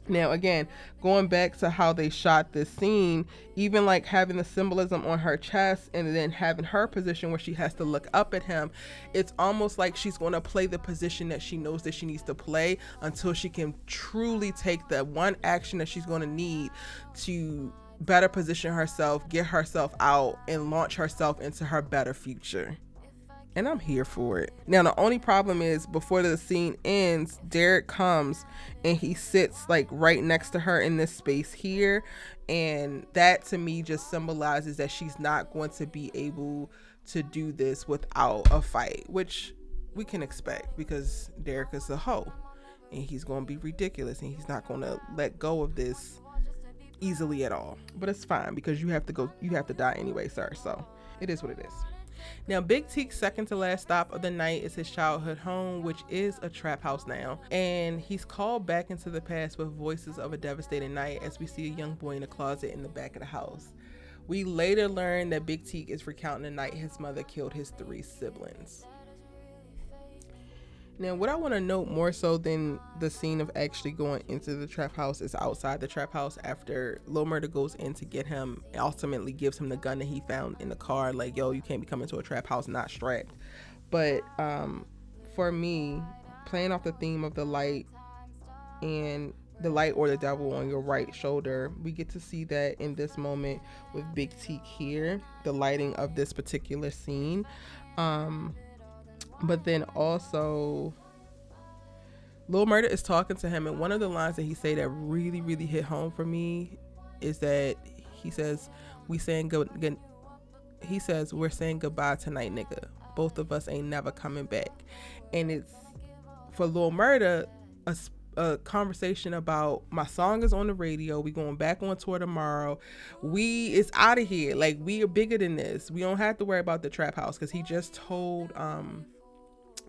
Now, again, going back to how they shot this scene, even like having the symbolism on her chest and then having her position where she has to look up at him, it's almost like she's going to play the position that she knows that she needs to play until she can truly take the one action that she's going to need to better position herself, get herself out, and launch herself into her better future. And I'm here for it. Now, the only problem is before the scene ends, Derek comes and he sits like right next to her in this space here. And that to me just symbolizes that she's not going to be able to do this without a fight, which we can expect because Derek is a hoe and he's going to be ridiculous and he's not going to let go of this easily at all. But it's fine because you have to die anyway, sir. So it is what it is. Now, Big Teak's second to last stop of the night is his childhood home, which is a trap house now. And he's called back into the past with voices of a devastated night as we see a young boy in a closet in the back of the house. We later learn that Big Teak is recounting the night his mother killed his 3 siblings. Now, what I want to note more so than the scene of actually going into the trap house is outside the trap house after Lil Murda goes in to get him and ultimately gives him the gun that he found in the car. Like, yo, you can't be coming to a trap house not strapped. But for me, playing off the theme of the light and the light or the devil on your right shoulder, we get to see that in this moment with Big Teak here, the lighting of this particular scene. But then also Lil Murda is talking to him, and one of the lines that he say that really, really hit home for me is that he says, we're saying goodbye tonight, nigga. Both of us ain't never coming back. And it's for Lil Murda a conversation about my song is on the radio, we going back on tour tomorrow, it's out of here, like we are bigger than this, we don't have to worry about the trap house, because he just told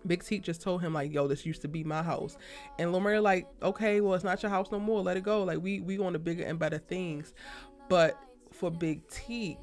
Big Teak just told him like, yo, this used to be my house. And Lil Murda like, okay, well, it's not your house no more, let it go, like we on to bigger and better things. But for Big Teak,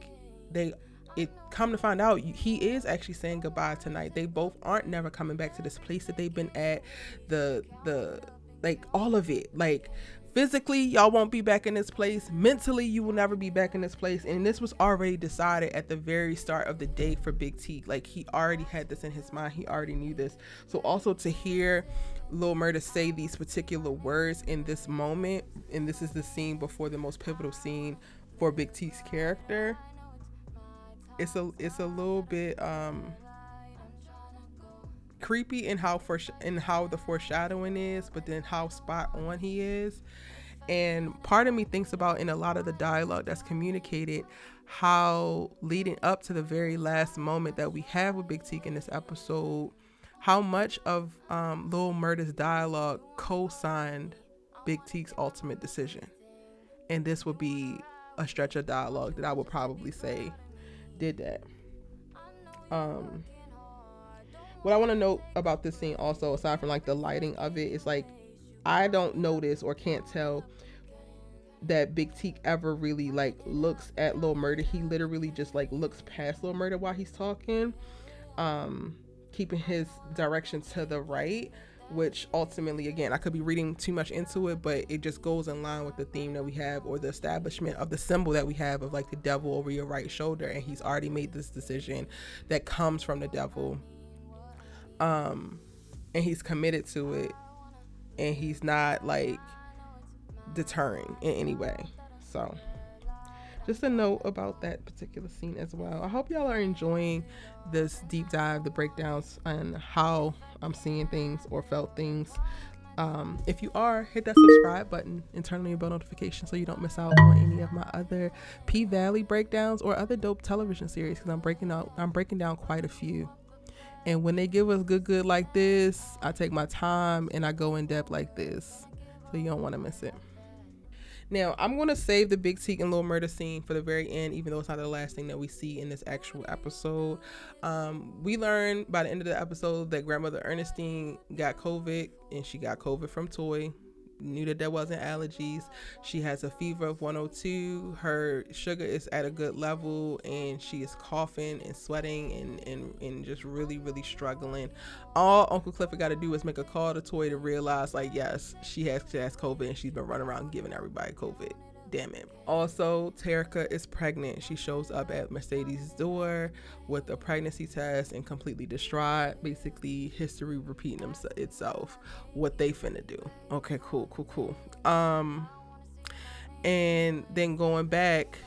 it come to find out he is actually saying goodbye tonight. They both aren't never coming back to this place that they've been at, the like all of it, like physically y'all won't be back in this place, mentally you will never be back in this place. And this was already decided at the very start of the day for Big Teak. Like he already had this in his mind, he already knew this. So also to hear Lil Murda say these particular words in this moment, and this is the scene before the most pivotal scene for Big Teak's character, it's a little bit creepy in how the foreshadowing is, but then how spot on he is. And part of me thinks about, in a lot of the dialogue that's communicated, how leading up to the very last moment that we have with Big Teak in this episode, how much of Lil Murda's dialogue co-signed Big Teak's ultimate decision. And this would be a stretch of dialogue that I would probably say did that. What I want to note about this scene also, aside from like the lighting of it, is like I don't notice or can't tell that Big Teak ever really like looks at Lil Murda. He literally just like looks past Lil Murda while he's talking, keeping his direction to the right, which ultimately, again, I could be reading too much into it, but it just goes in line with the theme that we have, or the establishment of the symbol that we have of like the devil over your right shoulder. And he's already made this decision that comes from the devil. And he's committed to it, and he's not like deterring in any way. So just a note about that particular scene as well. I hope y'all are enjoying this deep dive, the breakdowns on how I'm seeing things or felt things. If you are, hit that subscribe button and turn on your bell notification so you don't miss out on any of my other P-Valley breakdowns or other dope television series, because I'm breaking down quite a few. And when they give us good like this, I take my time and I go in depth like this. So you don't want to miss it. Now, I'm going to save the Big Teak and Lil Murda scene for the very end, even though it's not the last thing that we see in this actual episode. We learned by the end of the episode that grandmother Ernestine got COVID, and she got COVID from Toy. Knew that there wasn't allergies. She has a fever of 102. Her sugar is at a good level, and she is coughing and sweating and just really, really struggling. All Uncle Clifford got to do is make a call to Toy to realize, like, yes, she has COVID, and she's been running around giving everybody COVID. Damn it. Also, Terricka is pregnant. She shows up at Mercedes' door with a pregnancy test and completely distraught. Basically, history repeating itself. What they finna do. Okay, cool. And then going back,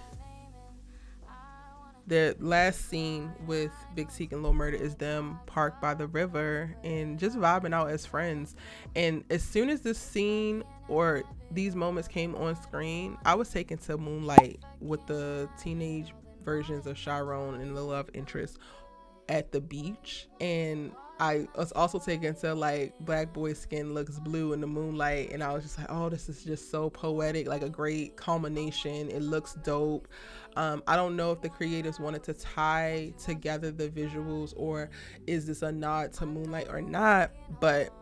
the last scene with Big Teak and Lil Murda is them parked by the river and just vibing out as friends. And as soon as this scene or these moments came on screen, I was taken to Moonlight with the teenage versions of Chiron and the love interest at the beach. And I was also taken to like Black Boy's skin looks blue in the moonlight, and I was just like, oh, this is just so poetic, like a great culmination. It looks dope. I don't know if the creators wanted to tie together the visuals or is this a nod to Moonlight or not, but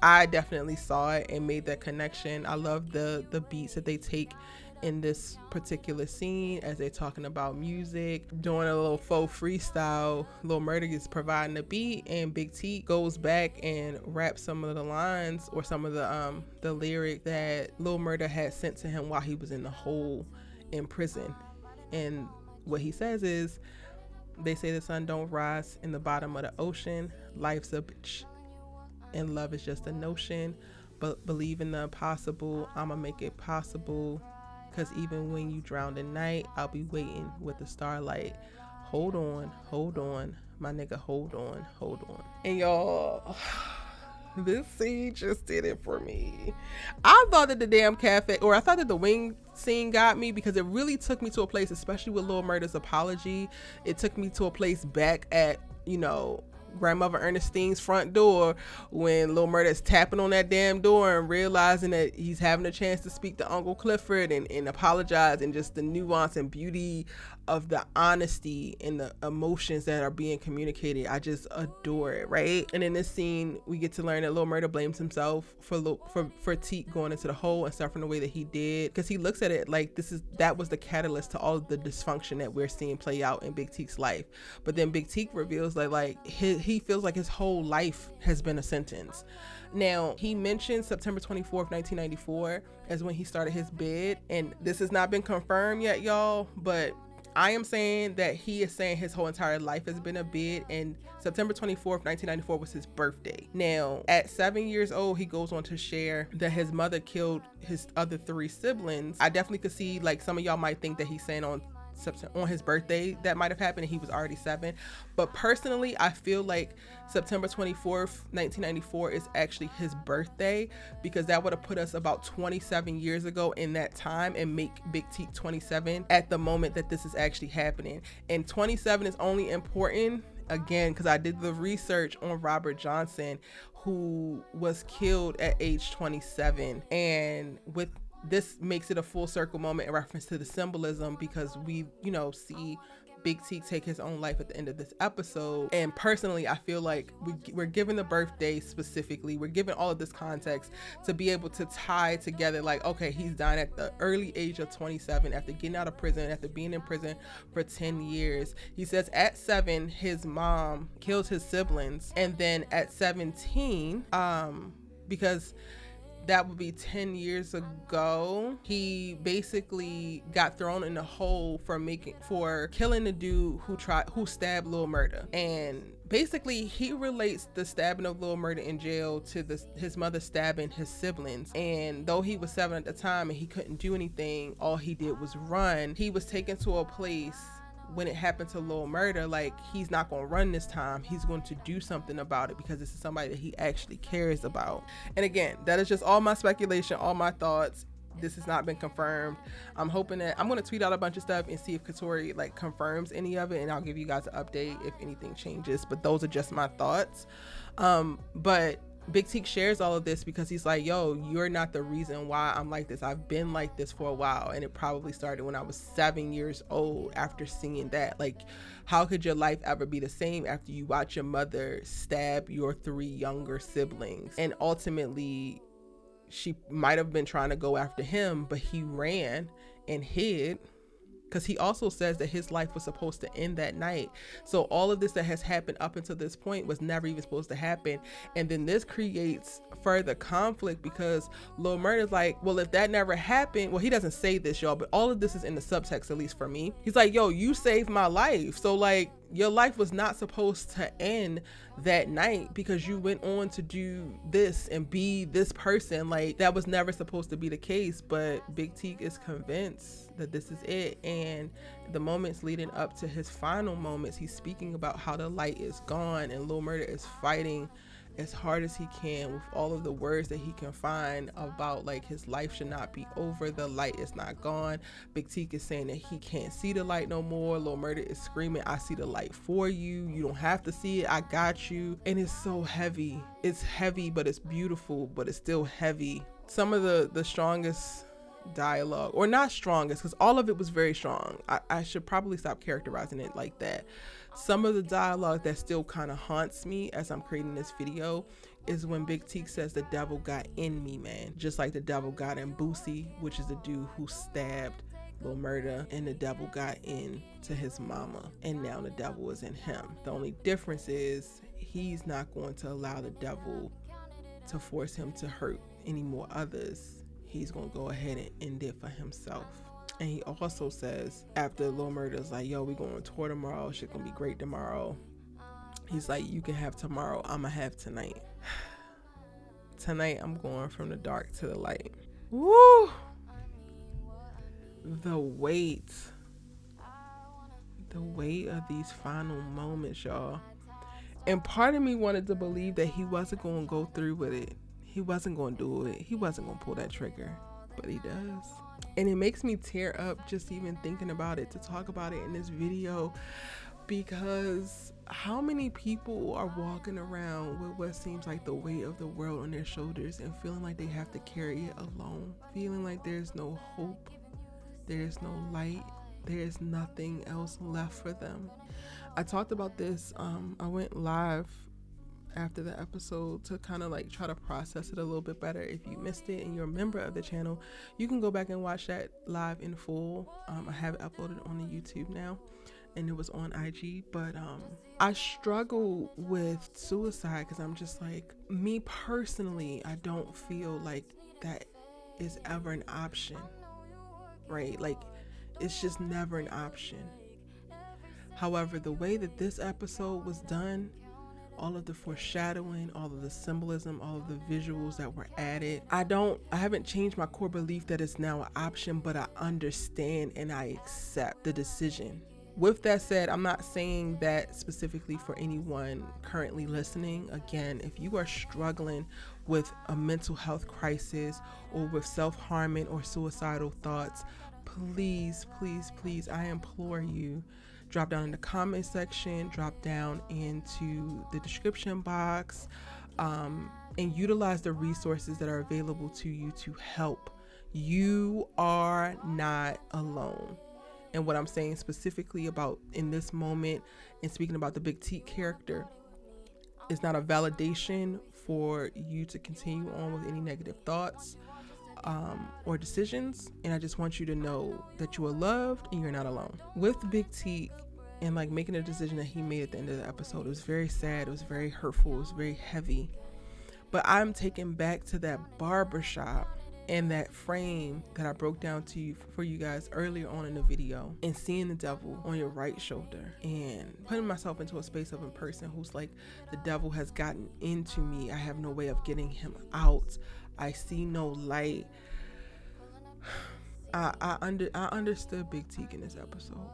I definitely saw it and made that connection. I love the beats that they take in this particular scene as they're talking about music, doing a little faux freestyle. Lil Murda is providing the beat, and Big T goes back and raps some of the lines or some of the lyric that Lil Murda had sent to him while he was in the hole in prison. And what he says is, they say the sun don't rise in the bottom of the ocean, life's a bitch and love is just a notion, but believe in the impossible, I'ma make it possible. Cause even when you drown in night, I'll be waiting with the starlight. Hold on, my nigga, hold on. And y'all, this scene just did it for me. I thought that the damn cafe, or I thought that the wing scene got me, because it really took me to a place, especially with Lil Murda's apology. It took me to a place back at, grandmother Ernestine's front door when Lil Murda is tapping on that damn door and realizing that he's having a chance to speak to Uncle Clifford and apologize, and just the nuance and beauty of the honesty and the emotions that are being communicated. I just adore it, right? And in this scene, we get to learn that Lil Murda blames himself for Teak going into the hole and suffering the way that he did, because he looks at it like that was the catalyst to all of the dysfunction that we're seeing play out in Big Teak's life. But then Big Teak reveals that he feels like his whole life has been a sentence. Now, he mentioned September 24th, 1994 as when he started his bid, and this has not been confirmed yet, y'all, but I am saying that he is saying his whole entire life has been a bid, and September 24th, 1994 was his birthday. Now, at 7 years old, he goes on to share that his mother killed his other 3 siblings. I definitely could see, like, some of y'all might think that he's saying on his birthday that might have happened and he was already 7, but personally I feel like September 24th, 1994 is actually his birthday, because that would have put us about 27 years ago in that time and make Big Teak 27 at the moment that this is actually happening. And 27 is only important again because I did the research on Robert Johnson, who was killed at age 27, and with this makes it a full circle moment in reference to the symbolism, because we, see Big Teak take his own life at the end of this episode. And personally, I feel like we're given the birthday specifically, we're given all of this context to be able to tie together, like, okay, he's dying at the early age of 27 after getting out of prison, after being in prison for 10 years. He says at 7, his mom killed his siblings. And then at 17, because that would be 10 years ago, he basically got thrown in the hole for killing the dude who stabbed Lil Murda. And basically he relates the stabbing of Lil Murda in jail to his mother stabbing his siblings. And though he was 7 at the time and he couldn't do anything, all he did was run. He was taken to a place when it happened to Lil Murda, like, he's not gonna run this time, he's going to do something about it, because this is somebody that he actually cares about. And again, that is just all my speculation, all my thoughts. This has not been confirmed. I'm hoping that I'm going to tweet out a bunch of stuff and see if Katori confirms any of it, and I'll give you guys an update if anything changes. But those are just my thoughts. But Big Teak shares all of this because he's like, yo, you're not the reason why I'm like this. I've been like this for a while, and it probably started when I was 7 years old after seeing that. Like, how could your life ever be the same after you watch your mother stab your 3 younger siblings? And ultimately, she might have been trying to go after him, but he ran and hid, because he also says that his life was supposed to end that night. So all of this that has happened up until this point was never even supposed to happen. And then this creates further conflict, because Lil Murda's like, well, if that never happened, well, he doesn't say this, y'all, but all of this is in the subtext, at least for me. He's like, yo, you saved my life, so like, Your life was not supposed to end that night because you went on to do this and be this person. Like, that was never supposed to be the case. But Big Teak is convinced that this is it. And the moments leading up to his final moments, he's speaking about how the light is gone and Lil Murda is fighting as hard as he can with all of the words that he can find about like his life should not be over, the light is not gone. Big Teak is saying that he can't see the light no more. Lil Murda is screaming, I see the light for you, you don't have to see it, I got you. And it's so heavy. It's heavy, but it's beautiful, but it's still heavy. Some of the strongest dialogue, or not strongest, because all of it was very strong. I should probably stop characterizing it like that. Some of the dialogue that still kind of haunts me as I'm creating this video is when Big Teak says the devil got in me, man. Just like the devil got in Boosie, which is the dude who stabbed Lil Murda, and the devil got in to his mama, and now the devil is in him. The only difference is he's not going to allow the devil to force him to hurt any more others. He's gonna go ahead and end it for himself. And he also says, after Lil Murda's like, yo, we going on tour tomorrow, shit gonna be great tomorrow, he's like, you can have tomorrow, I'ma have tonight. Tonight I'm going from the dark to the light. Woo! The weight of these final moments, y'all. And part of me wanted to believe that he wasn't gonna go through with it. He wasn't gonna do it. He wasn't gonna pull that trigger, but he does. And it makes me tear up just even thinking about it, to talk about it in this video, because how many people are walking around with what seems like the weight of the world on their shoulders and feeling like they have to carry it alone, feeling like there's no hope, there's no light, there's nothing else left for them. I talked about this, I went live after the episode to kind of like try to process it a little bit better. If you missed it and you're a member of the channel, you can go back and watch that live in full. I have it uploaded on the YouTube now, and it was on IG. But I struggle with suicide because I'm just like, me personally, I don't feel like that is ever an option, right? Like, it's just never an option. However, the way that this episode was done, all of the foreshadowing, all of the symbolism, all of the visuals that were added, I haven't changed my core belief that it's now an option, but I understand and I accept the decision. With that said, I'm not saying that specifically for anyone currently listening. Again, if you are struggling with a mental health crisis or with self-harming or suicidal thoughts, please, please, please, I implore you, drop down in the comment section, drop down into the description box, and utilize the resources that are available to you to help. You are not alone. And what I'm saying specifically about in this moment and speaking about the Big Teak character is not a validation for you to continue on with any negative thoughts or decisions. And I just want you to know that you are loved and you're not alone. With Big Teak and like making a decision that he made at the end of the episode, it was very sad, it was very hurtful, it was very heavy. But I'm taken back to that barbershop and that frame that I broke down to you for you guys earlier on in the video, and seeing the devil on your right shoulder and putting myself into a space of a person who's like, the devil has gotten into me, I have no way of getting him out, I see no light. I understood Big Teak in this episode.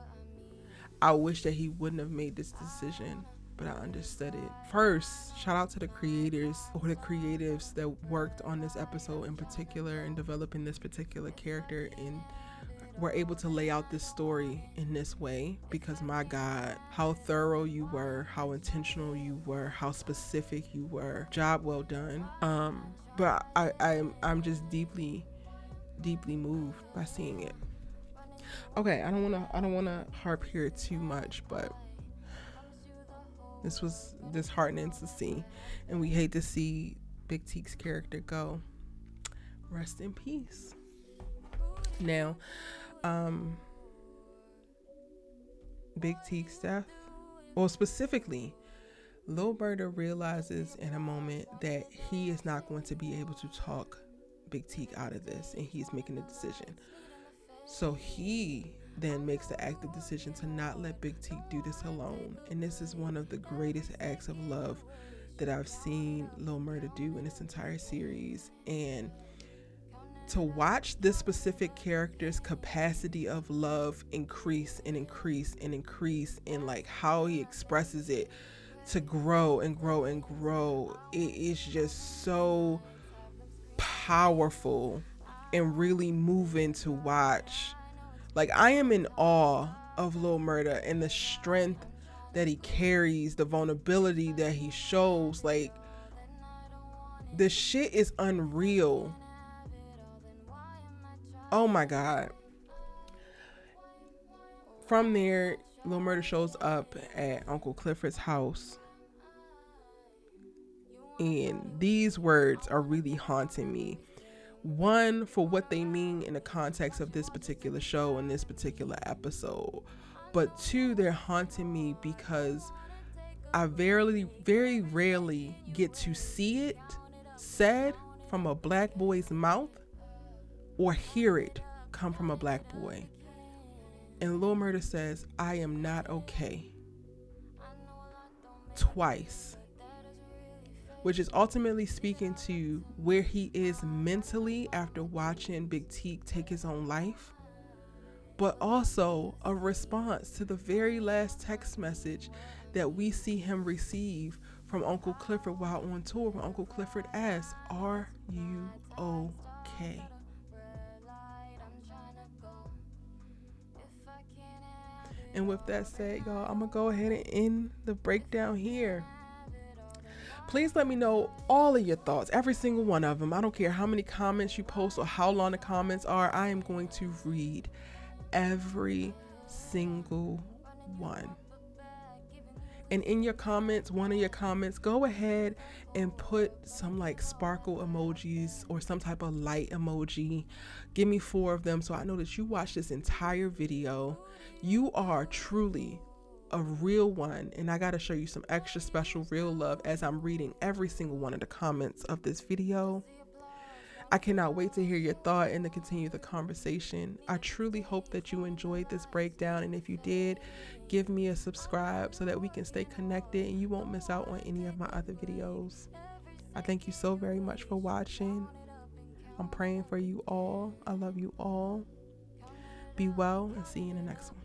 I wish that he wouldn't have made this decision, but I understood it. First, shout out to the creators or the creatives that worked on this episode in particular and developing this particular character and were able to lay out this story in this way, because my God, how thorough you were, how intentional you were, how specific you were. Job well done. But I'm just deeply moved by seeing it. Okay, I don't wanna harp here too much, but this was disheartening to see, and we hate to see Big Teak's character go. Rest in peace. Now, Big Teak's death, or specifically, Lil Murda realizes in a moment that he is not going to be able to talk Big Teak out of this, and he's making a decision. So he then makes the active decision to not let Big Teak do this alone. And this is one of the greatest acts of love that I've seen Lil Murda do in this entire series. And to watch this specific character's capacity of love increase and increase and increase, and like how he expresses it to grow and grow and grow, it is just so powerful and really moving to watch. Like, I am in awe of Lil Murda and the strength that he carries, the vulnerability that he shows. Like, the shit is unreal. Oh my God. From there, Lil Murda shows up at Uncle Clifford's house. And these words are really haunting me. One, for what they mean in the context of this particular show and this particular episode. But two, they're haunting me because I very rarely get to see it said from a black boy's mouth or hear it come from a black boy. And Lil Murda says, "I am not okay," twice, which is ultimately speaking to where he is mentally after watching Big Teak take his own life, but also a response to the very last text message that we see him receive from Uncle Clifford while on tour, when Uncle Clifford asks, "Are you okay?" And with that said, y'all, I'm gonna go ahead and end the breakdown here. Please let me know all of your thoughts, every single one of them. I don't care how many comments you post or how long the comments are. I am going to read every single one. And in your comments, one of your comments, go ahead and put some like sparkle emojis or some type of light emoji. Give me 4 of them so I know that you watched this entire video. You are truly a real one, and I got to show you some extra special real love as I'm reading every single one of the comments of this video. I cannot wait to hear your thought and to continue the conversation. I truly hope that you enjoyed this breakdown, and if you did, give me a subscribe so that we can stay connected and you won't miss out on any of my other videos. I thank you so very much for watching. I'm praying for you all. I love you all. Be well and see you in the next one.